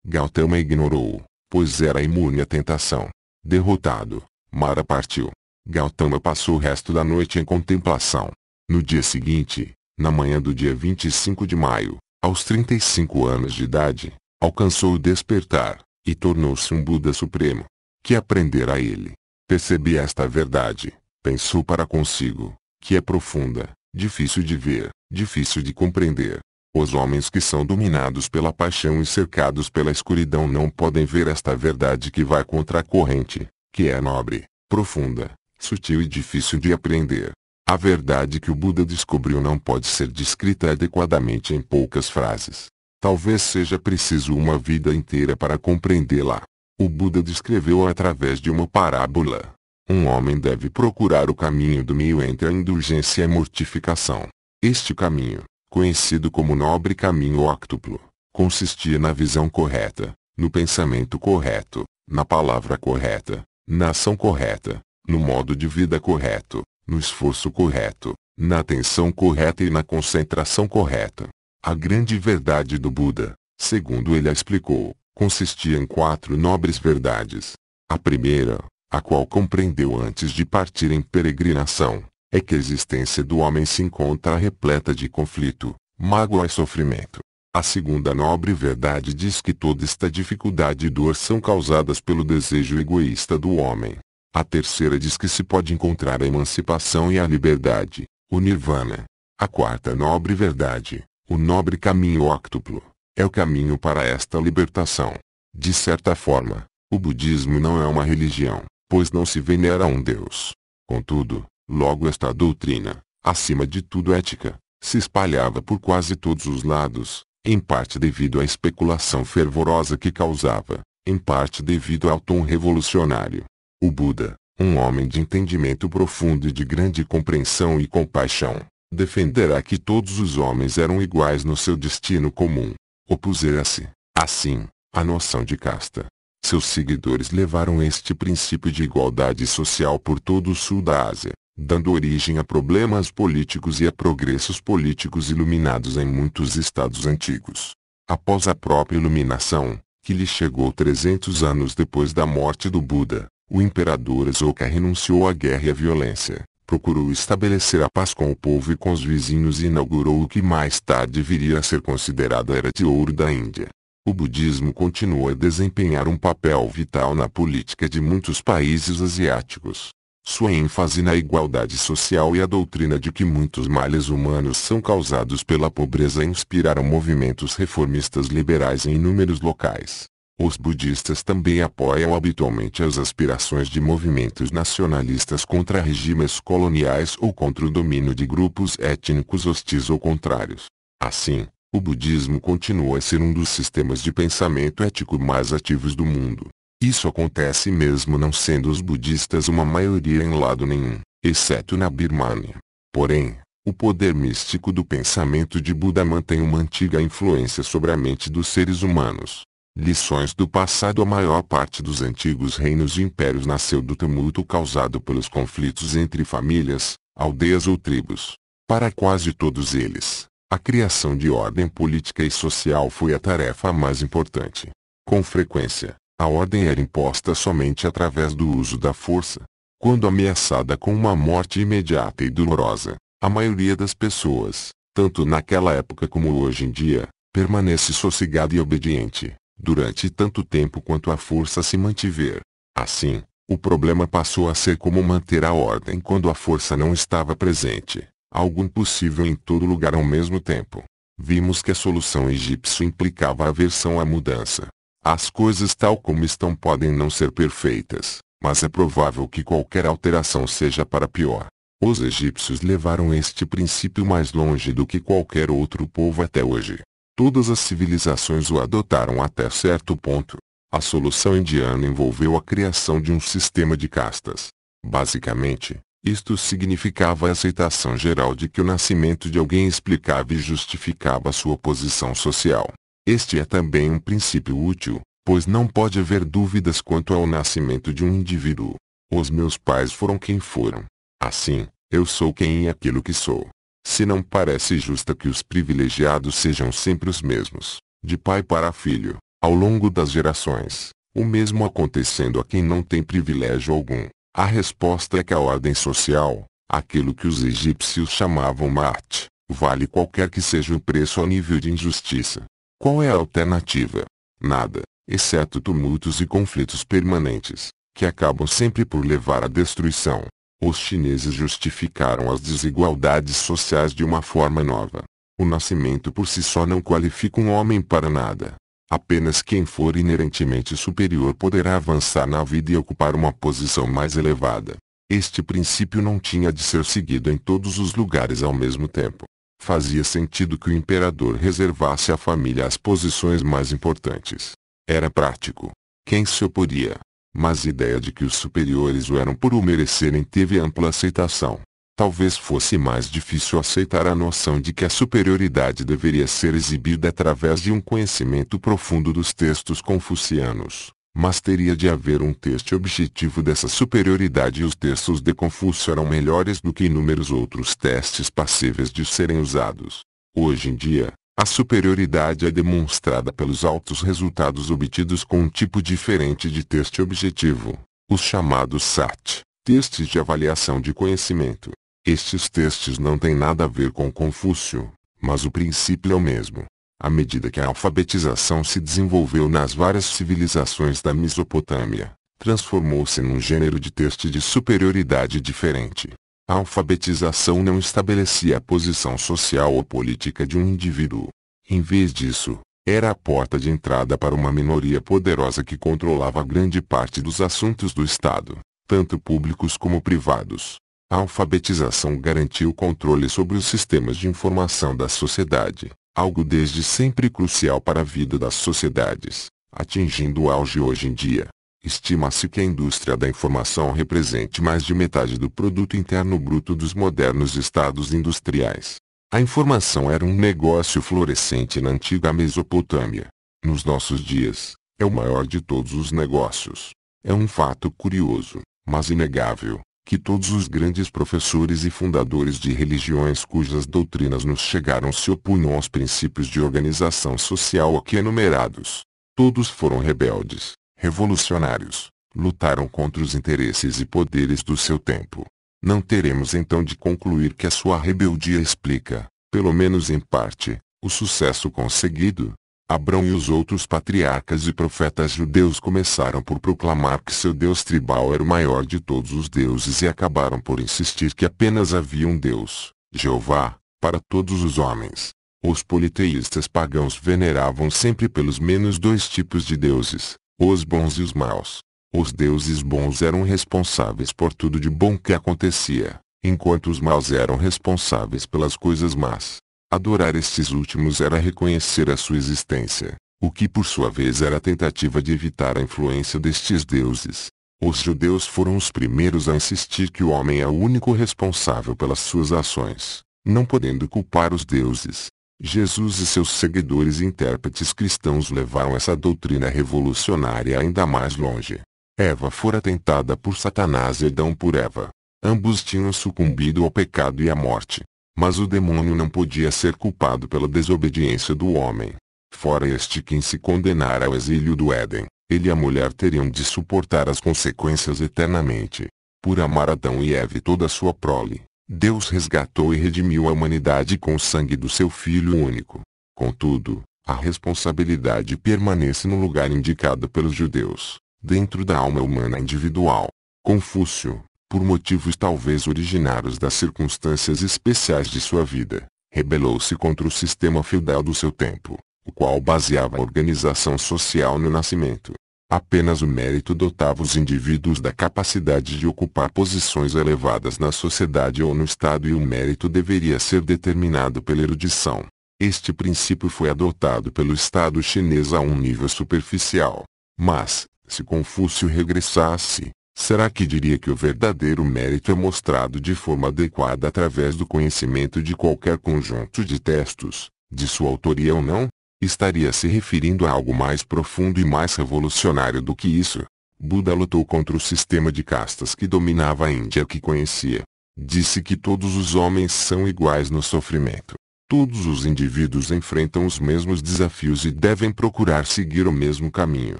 Gautama ignorou-o, pois era imune à tentação. Derrotado, Mara partiu. Gautama passou o resto da noite em contemplação. No dia seguinte, na manhã do dia 25 de maio, aos 35 anos de idade, alcançou o despertar, e tornou-se um Buda supremo. Que aprender a ele? Percebi esta verdade, pensou para consigo, que é profunda, difícil de ver, difícil de compreender. Os homens que são dominados pela paixão e cercados pela escuridão não podem ver esta verdade que vai contra a corrente, que é nobre, profunda, sutil e difícil de aprender. A verdade que o Buda descobriu não pode ser descrita adequadamente em poucas frases. Talvez seja preciso uma vida inteira para compreendê-la. O Buda descreveu-a através de uma parábola. Um homem deve procurar o caminho do meio entre a indulgência e a mortificação. Este caminho, conhecido como nobre caminho óctuplo, consistia na visão correta, no pensamento correto, na palavra correta, na ação correta, no modo de vida correto, no esforço correto, na atenção correta e na concentração correta. A grande verdade do Buda, segundo ele a explicou, consistia em 4 nobres verdades. A primeira, a qual compreendeu antes de partir em peregrinação, é que a existência do homem se encontra repleta de conflito, mágoa e sofrimento. A segunda nobre verdade diz que toda esta dificuldade e dor são causadas pelo desejo egoísta do homem. A terceira diz que se pode encontrar a emancipação e a liberdade, o nirvana. A quarta nobre verdade, o nobre caminho óctuplo, é o caminho para esta libertação. De certa forma, o budismo não é uma religião, pois não se venera um deus. Contudo, logo esta doutrina, acima de tudo ética, se espalhava por quase todos os lados, em parte devido à especulação fervorosa que causava, em parte devido ao tom revolucionário. O Buda, um homem de entendimento profundo e de grande compreensão e compaixão, defenderá que todos os homens eram iguais no seu destino comum. Opusera-se, assim, à noção de casta. Seus seguidores levaram este princípio de igualdade social por todo o sul da Ásia, dando origem a problemas políticos e a progressos políticos iluminados em muitos estados antigos. Após a própria iluminação, que lhe chegou 300 anos depois da morte do Buda, o imperador Asoka renunciou à guerra e à violência, procurou estabelecer a paz com o povo e com os vizinhos e inaugurou o que mais tarde viria a ser considerado a Era de Ouro da Índia. O budismo continuou a desempenhar um papel vital na política de muitos países asiáticos. Sua ênfase na igualdade social e a doutrina de que muitos males humanos são causados pela pobreza inspiraram movimentos reformistas liberais em inúmeros locais. Os budistas também apoiam habitualmente as aspirações de movimentos nacionalistas contra regimes coloniais ou contra o domínio de grupos étnicos hostis ou contrários. Assim, o budismo continua a ser um dos sistemas de pensamento ético mais ativos do mundo. Isso acontece mesmo não sendo os budistas uma maioria em lado nenhum, exceto na Birmânia. Porém, o poder místico do pensamento de Buda mantém uma antiga influência sobre a mente dos seres humanos. Lições do passado. A maior parte dos antigos reinos e impérios nasceu do tumulto causado pelos conflitos entre famílias, aldeias ou tribos. Para quase todos eles, a criação de ordem política e social foi a tarefa mais importante. Com frequência, a ordem era imposta somente através do uso da força. Quando ameaçada com uma morte imediata e dolorosa, a maioria das pessoas, tanto naquela época como hoje em dia, permanece sossegada e obediente, durante tanto tempo quanto a força se mantiver. Assim, o problema passou a ser como manter a ordem quando a força não estava presente, algo impossível em todo lugar ao mesmo tempo. Vimos que a solução egípcia implicava aversão à mudança. As coisas tal como estão podem não ser perfeitas, mas é provável que qualquer alteração seja para pior. Os egípcios levaram este princípio mais longe do que qualquer outro povo até hoje. Todas as civilizações o adotaram até certo ponto. A solução indiana envolveu a criação de um sistema de castas. Basicamente, isto significava a aceitação geral de que o nascimento de alguém explicava e justificava sua posição social. Este é também um princípio útil, pois não pode haver dúvidas quanto ao nascimento de um indivíduo. Os meus pais foram quem foram. Assim, eu sou quem e aquilo que sou. Se não parece justo que os privilegiados sejam sempre os mesmos, de pai para filho, ao longo das gerações, o mesmo acontecendo a quem não tem privilégio algum, a resposta é que a ordem social, aquilo que os egípcios chamavam Ma'at, vale qualquer que seja o preço ao nível de injustiça. Qual é a alternativa? Nada, exceto tumultos e conflitos permanentes, que acabam sempre por levar à destruição. Os chineses justificaram as desigualdades sociais de uma forma nova. O nascimento por si só não qualifica um homem para nada. Apenas quem for inerentemente superior poderá avançar na vida e ocupar uma posição mais elevada. Este princípio não tinha de ser seguido em todos os lugares ao mesmo tempo. Fazia sentido que o imperador reservasse à família as posições mais importantes. Era prático. Quem se oporia? Mas a ideia de que os superiores o eram por o merecerem teve ampla aceitação. Talvez fosse mais difícil aceitar a noção de que a superioridade deveria ser exibida através de um conhecimento profundo dos textos confucianos. Mas teria de haver um teste objetivo dessa superioridade e os textos de Confúcio eram melhores do que inúmeros outros testes passíveis de serem usados. Hoje em dia, a superioridade é demonstrada pelos altos resultados obtidos com um tipo diferente de teste objetivo, os chamados SAT, testes de avaliação de conhecimento. Estes testes não têm nada a ver com Confúcio, mas o princípio é o mesmo. À medida que a alfabetização se desenvolveu nas várias civilizações da Mesopotâmia, transformou-se num gênero de teste de superioridade diferente. A alfabetização não estabelecia a posição social ou política de um indivíduo. Em vez disso, era a porta de entrada para uma minoria poderosa que controlava grande parte dos assuntos do Estado, tanto públicos como privados. A alfabetização garantiu o controle sobre os sistemas de informação da sociedade, algo desde sempre crucial para a vida das sociedades, atingindo o auge hoje em dia. Estima-se que a indústria da informação represente mais de metade do produto interno bruto dos modernos estados industriais. A informação era um negócio florescente na antiga Mesopotâmia. Nos nossos dias, é o maior de todos os negócios. É um fato curioso, mas inegável, que todos os grandes professores e fundadores de religiões cujas doutrinas nos chegaram se opunham aos princípios de organização social aqui enumerados. Todos foram rebeldes, revolucionários, lutaram contra os interesses e poderes do seu tempo. Não teremos então de concluir que a sua rebeldia explica, pelo menos em parte, o sucesso conseguido. Abrão e os outros patriarcas e profetas judeus começaram por proclamar que seu deus tribal era o maior de todos os deuses e acabaram por insistir que apenas havia um Deus, Jeová, para todos os homens. Os politeístas pagãos veneravam sempre pelos menos dois tipos de deuses, os bons e os maus. Os deuses bons eram responsáveis por tudo de bom que acontecia, enquanto os maus eram responsáveis pelas coisas más. Adorar estes últimos era reconhecer a sua existência, o que por sua vez era a tentativa de evitar a influência destes deuses. Os judeus foram os primeiros a insistir que o homem é o único responsável pelas suas ações, não podendo culpar os deuses. Jesus e seus seguidores e intérpretes cristãos levaram essa doutrina revolucionária ainda mais longe. Eva fora tentada por Satanás e Adão por Eva. Ambos tinham sucumbido ao pecado e à morte. Mas o demônio não podia ser culpado pela desobediência do homem. Fora este quem se condenara ao exílio do Éden, ele e a mulher teriam de suportar as consequências eternamente. Por amar Adão e Eva e toda a sua prole, Deus resgatou e redimiu a humanidade com o sangue do seu Filho único. Contudo, a responsabilidade permanece no lugar indicado pelos judeus, dentro da alma humana individual. Confúcio, por motivos talvez originários das circunstâncias especiais de sua vida, rebelou-se contra o sistema feudal do seu tempo, o qual baseava a organização social no nascimento. Apenas o mérito dotava os indivíduos da capacidade de ocupar posições elevadas na sociedade ou no Estado e o mérito deveria ser determinado pela erudição. Este princípio foi adotado pelo Estado chinês a um nível superficial. Mas, se Confúcio regressasse, será que diria que o verdadeiro mérito é mostrado de forma adequada através do conhecimento de qualquer conjunto de textos, de sua autoria ou não? Estaria se referindo a algo mais profundo e mais revolucionário do que isso. Buda lutou contra o sistema de castas que dominava a Índia que conhecia. Disse que todos os homens são iguais no sofrimento. Todos os indivíduos enfrentam os mesmos desafios e devem procurar seguir o mesmo caminho.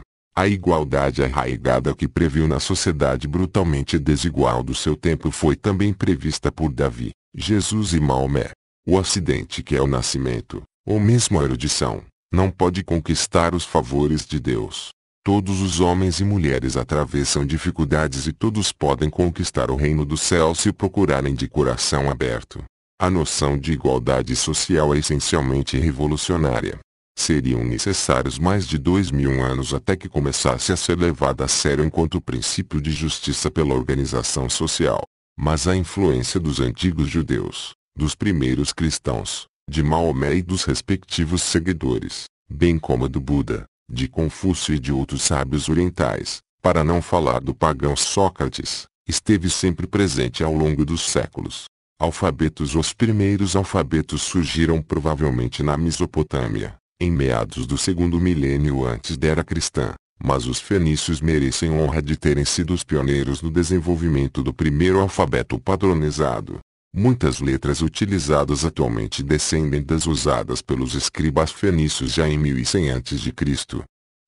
A igualdade arraigada que previu na sociedade brutalmente desigual do seu tempo foi também prevista por Davi, Jesus e Maomé. O acidente que é o nascimento, ou mesmo a erudição, não pode conquistar os favores de Deus. Todos os homens e mulheres atravessam dificuldades e todos podem conquistar o reino dos céus se procurarem de coração aberto. A noção de igualdade social é essencialmente revolucionária. Seriam necessários mais de 2000 anos até que começasse a ser levada a sério enquanto princípio de justiça pela organização social. Mas a influência dos antigos judeus, dos primeiros cristãos, de Maomé e dos respectivos seguidores, bem como a do Buda, de Confúcio e de outros sábios orientais, para não falar do pagão Sócrates, esteve sempre presente ao longo dos séculos. Alfabetos. Os primeiros alfabetos surgiram provavelmente na Mesopotâmia, em meados do segundo milênio antes da era cristã, mas os fenícios merecem honra de terem sido os pioneiros no desenvolvimento do primeiro alfabeto padronizado. Muitas letras utilizadas atualmente descendem das usadas pelos escribas fenícios já em 1100 a.C.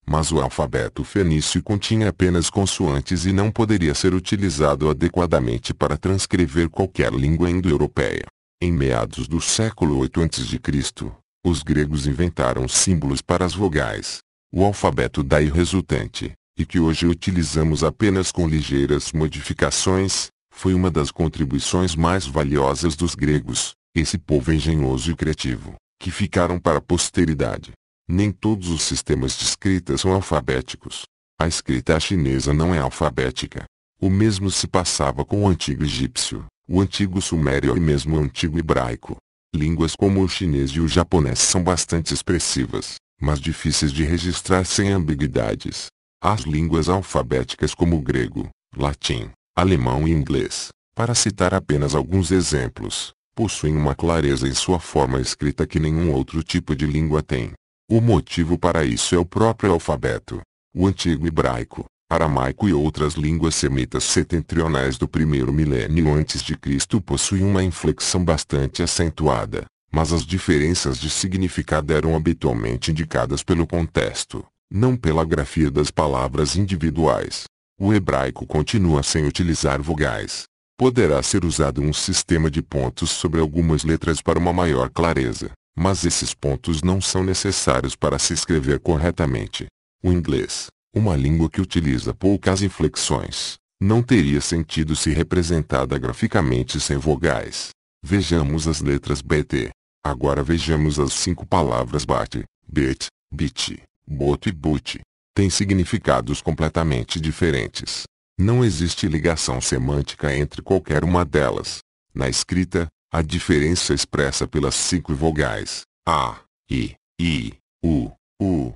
Mas o alfabeto fenício continha apenas consoantes e não poderia ser utilizado adequadamente para transcrever qualquer língua indo-europeia. Em meados do século 8 a.C., os gregos inventaram símbolos para as vogais. O alfabeto daí resultante, e que hoje utilizamos apenas com ligeiras modificações, foi uma das contribuições mais valiosas dos gregos, esse povo engenhoso e criativo, que ficaram para a posteridade. Nem todos os sistemas de escrita são alfabéticos. A escrita chinesa não é alfabética. O mesmo se passava com o antigo egípcio, o antigo sumério e mesmo o antigo hebraico. Línguas como o chinês e o japonês são bastante expressivas, mas difíceis de registrar sem ambiguidades. As línguas alfabéticas como o grego, latim, alemão e inglês, para citar apenas alguns exemplos, possuem uma clareza em sua forma escrita que nenhum outro tipo de língua tem. O motivo para isso é o próprio alfabeto. O antigo hebraico, aramaico e outras línguas semitas setentrionais do primeiro milênio antes de Cristo possuem uma inflexão bastante acentuada, mas as diferenças de significado eram habitualmente indicadas pelo contexto, não pela grafia das palavras individuais. O hebraico continua sem utilizar vogais. Poderá ser usado um sistema de pontos sobre algumas letras para uma maior clareza, mas esses pontos não são necessários para se escrever corretamente. O inglês, uma língua que utiliza poucas inflexões, não teria sentido se representada graficamente sem vogais. Vejamos as letras BT. Agora vejamos as 5 palavras bate, bit, bit, bot e boot. Têm significados completamente diferentes. Não existe ligação semântica entre qualquer uma delas. Na escrita, a diferença é expressa pelas 5 vogais a, i, u.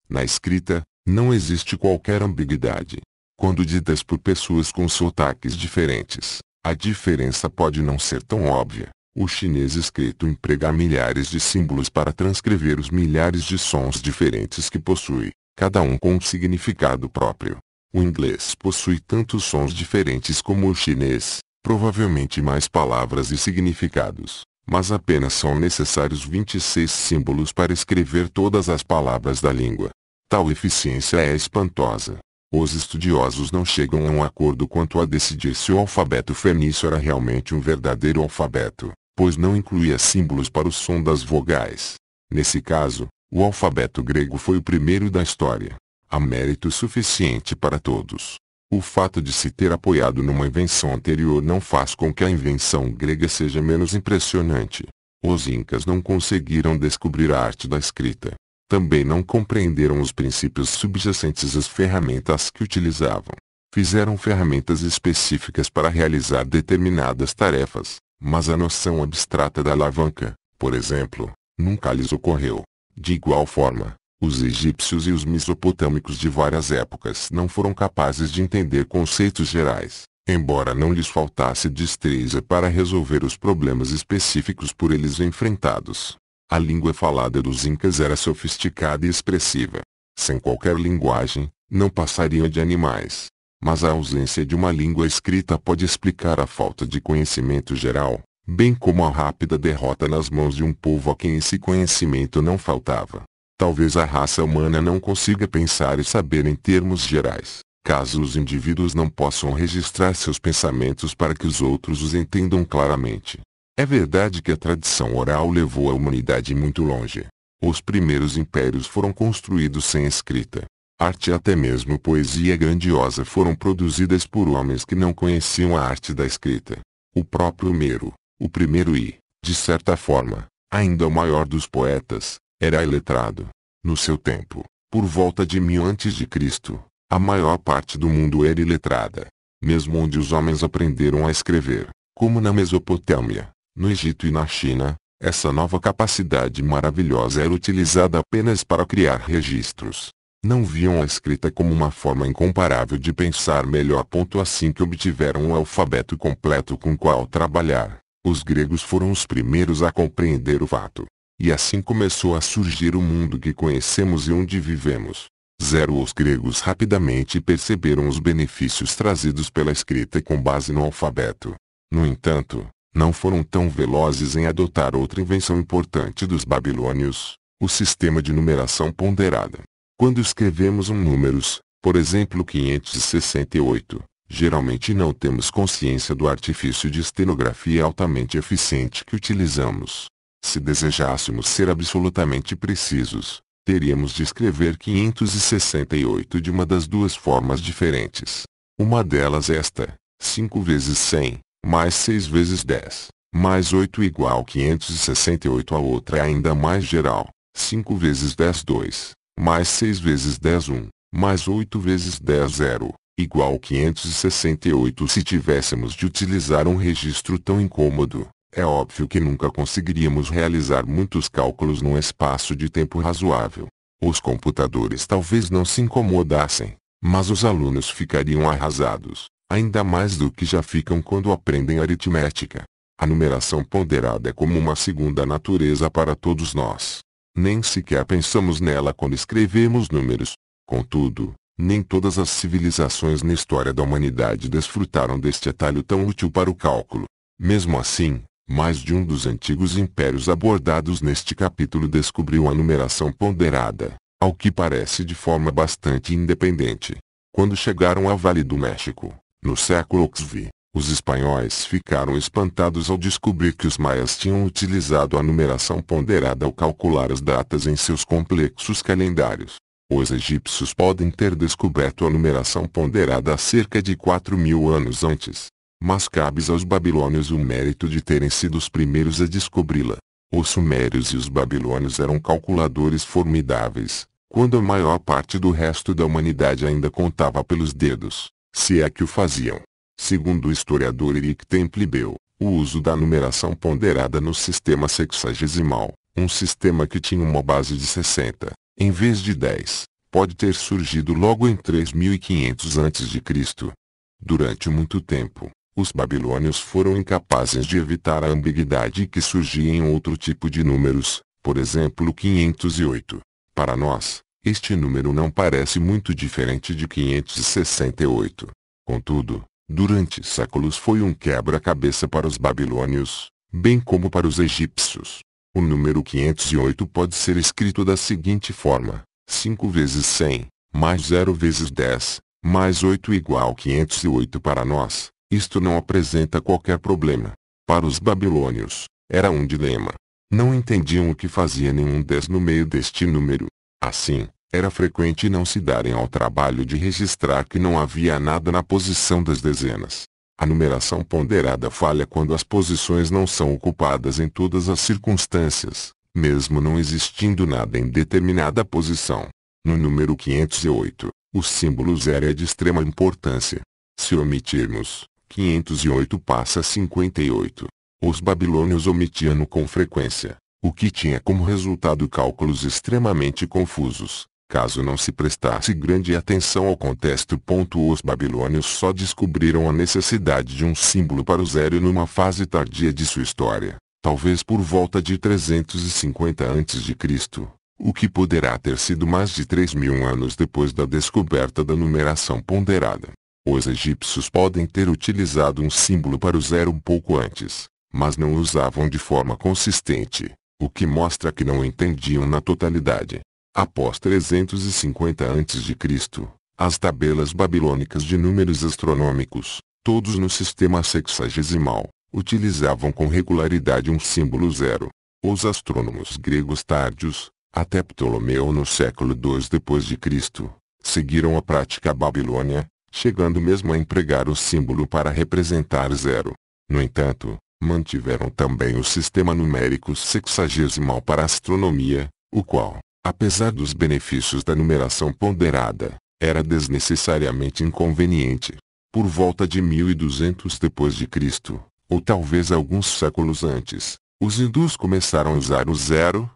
Na escrita, não existe qualquer ambiguidade. Quando ditas por pessoas com sotaques diferentes, a diferença pode não ser tão óbvia. O chinês escrito emprega milhares de símbolos para transcrever os milhares de sons diferentes que possui, cada um com um significado próprio. O inglês possui tantos sons diferentes como o chinês, provavelmente mais palavras e significados, mas apenas são necessários 26 símbolos para escrever todas as palavras da língua. Tal eficiência é espantosa. Os estudiosos não chegam a um acordo quanto a decidir se o alfabeto fenício era realmente um verdadeiro alfabeto, pois não incluía símbolos para o som das vogais. Nesse caso, o alfabeto grego foi o primeiro da história. Há mérito suficiente para todos. O fato de se ter apoiado numa invenção anterior não faz com que a invenção grega seja menos impressionante. Os incas não conseguiram descobrir a arte da escrita. Também não compreenderam os princípios subjacentes às ferramentas que utilizavam. Fizeram ferramentas específicas para realizar determinadas tarefas, mas a noção abstrata da alavanca, por exemplo, nunca lhes ocorreu. De igual forma, os egípcios e os mesopotâmicos de várias épocas não foram capazes de entender conceitos gerais, embora não lhes faltasse destreza para resolver os problemas específicos por eles enfrentados. A língua falada dos incas era sofisticada e expressiva. Sem qualquer linguagem, não passariam de animais. Mas a ausência de uma língua escrita pode explicar a falta de conhecimento geral, bem como a rápida derrota nas mãos de um povo a quem esse conhecimento não faltava. Talvez a raça humana não consiga pensar e saber em termos gerais, caso os indivíduos não possam registrar seus pensamentos para que os outros os entendam claramente. É verdade que a tradição oral levou a humanidade muito longe. Os primeiros impérios foram construídos sem escrita. Arte e até mesmo poesia grandiosa foram produzidas por homens que não conheciam a arte da escrita. O próprio Homero, o primeiro e, de certa forma, ainda o maior dos poetas, era iletrado. No seu tempo, por volta de 1000 a.C., a maior parte do mundo era iletrada. Mesmo onde os homens aprenderam a escrever, como na Mesopotâmia, no Egito e na China, essa nova capacidade maravilhosa era utilizada apenas para criar registros. Não viam a escrita como uma forma incomparável de pensar melhor. Assim que obtiveram um alfabeto completo com o qual trabalhar, os gregos foram os primeiros a compreender o fato. E assim começou a surgir o mundo que conhecemos e onde vivemos. Os gregos rapidamente perceberam os benefícios trazidos pela escrita com base no alfabeto. No entanto, não foram tão velozes em adotar outra invenção importante dos babilônios, o sistema de numeração ponderada. Quando escrevemos números, por exemplo 568, geralmente não temos consciência do artifício de estenografia altamente eficiente que utilizamos. Se desejássemos ser absolutamente precisos, teríamos de escrever 568 de uma das duas formas diferentes. Uma delas é esta: 5 vezes 100, mais 6 vezes 10, mais 8 igual 568. A outra é ainda mais geral: 5 vezes 10 2, mais 6 vezes 10 1, mais 8 vezes 10 0, igual 568. Se tivéssemos de utilizar um registro tão incômodo, é óbvio que nunca conseguiríamos realizar muitos cálculos num espaço de tempo razoável. Os computadores talvez não se incomodassem, mas os alunos ficariam arrasados, ainda mais do que já ficam quando aprendem aritmética. A numeração ponderada é como uma segunda natureza para todos nós. Nem sequer pensamos nela quando escrevemos números. Contudo, nem todas as civilizações na história da humanidade desfrutaram deste atalho tão útil para o cálculo. Mesmo assim, mais de um dos antigos impérios abordados neste capítulo descobriu a numeração ponderada, ao que parece de forma bastante independente. Quando chegaram ao Vale do México, no século XV, os espanhóis ficaram espantados ao descobrir que os maias tinham utilizado a numeração ponderada ao calcular as datas em seus complexos calendários. Os egípcios podem ter descoberto a numeração ponderada há cerca de 4.000 anos antes. Mas cabe aos babilônios o mérito de terem sido os primeiros a descobri-la. Os sumérios e os babilônios eram calculadores formidáveis, quando a maior parte do resto da humanidade ainda contava pelos dedos, se é que o faziam. Segundo o historiador Eric Temple Bell, o uso da numeração ponderada no sistema sexagesimal, um sistema que tinha uma base de 60, em vez de 10, pode ter surgido logo em 3500 a.C. Durante muito tempo, os babilônios foram incapazes de evitar a ambiguidade que surgia em outro tipo de números, por exemplo 508. Para nós, este número não parece muito diferente de 568. Contudo, durante séculos foi um quebra-cabeça para os babilônios, bem como para os egípcios. O número 508 pode ser escrito da seguinte forma: 5 vezes 100, mais 0 vezes 10, mais 8 igual 508. Para nós, isto não apresenta qualquer problema. Para os babilônios, era um dilema. Não entendiam o que fazia nenhum 10 no meio deste número. Assim, era frequente não se darem ao trabalho de registrar que não havia nada na posição das dezenas. A numeração ponderada falha quando as posições não são ocupadas em todas as circunstâncias, mesmo não existindo nada em determinada posição. No número 508, o símbolo 0 é de extrema importância. Se omitirmos, 508 passa a 58. Os babilônios omitiam-no com frequência, o que tinha como resultado cálculos extremamente confusos, caso não se prestasse grande atenção ao contexto. Os babilônios só descobriram a necessidade de um símbolo para o 0 numa fase tardia de sua história, talvez por volta de 350 a.C., o que poderá ter sido mais de 3.000 anos depois da descoberta da numeração ponderada. Os egípcios podem ter utilizado um símbolo para o 0 um pouco antes, mas não o usavam de forma consistente, o que mostra que não entendiam na totalidade. Após 350 a.C., as tabelas babilônicas de números astronômicos, todos no sistema sexagesimal, utilizavam com regularidade um símbolo 0. Os astrônomos gregos tardios, até Ptolomeu no século II d.C., seguiram a prática babilônia, chegando mesmo a empregar o símbolo para representar zero. No entanto, mantiveram também o sistema numérico sexagesimal para a astronomia, o qual, apesar dos benefícios da numeração ponderada, era desnecessariamente inconveniente. Por volta de 1200 d.C., ou talvez alguns séculos antes, os hindus começaram a usar o 0,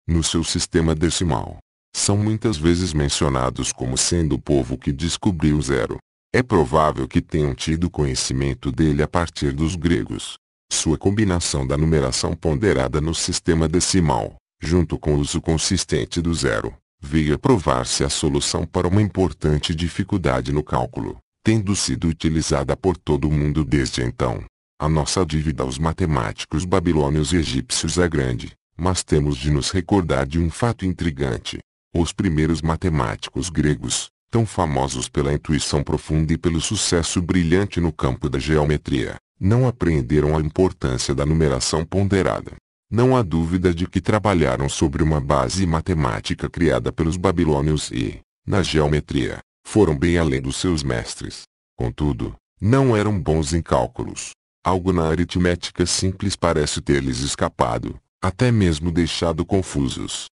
no seu sistema decimal. São muitas vezes mencionados como sendo o povo que descobriu o zero. É provável que tenham tido conhecimento dele a partir dos gregos. Sua combinação da numeração ponderada no sistema decimal, junto com o uso consistente do zero, veio a provar-se a solução para uma importante dificuldade no cálculo, tendo sido utilizada por todo o mundo desde então. A nossa dívida aos matemáticos babilônios e egípcios é grande, mas temos de nos recordar de um fato intrigante. Os primeiros matemáticos gregos, tão famosos pela intuição profunda e pelo sucesso brilhante no campo da geometria, não apreenderam a importância da numeração ponderada. Não há dúvida de que trabalharam sobre uma base matemática criada pelos babilônios e, na geometria, foram bem além dos seus mestres. Contudo, não eram bons em cálculos. Algo na aritmética simples parece ter-lhes escapado, até mesmo deixado confusos.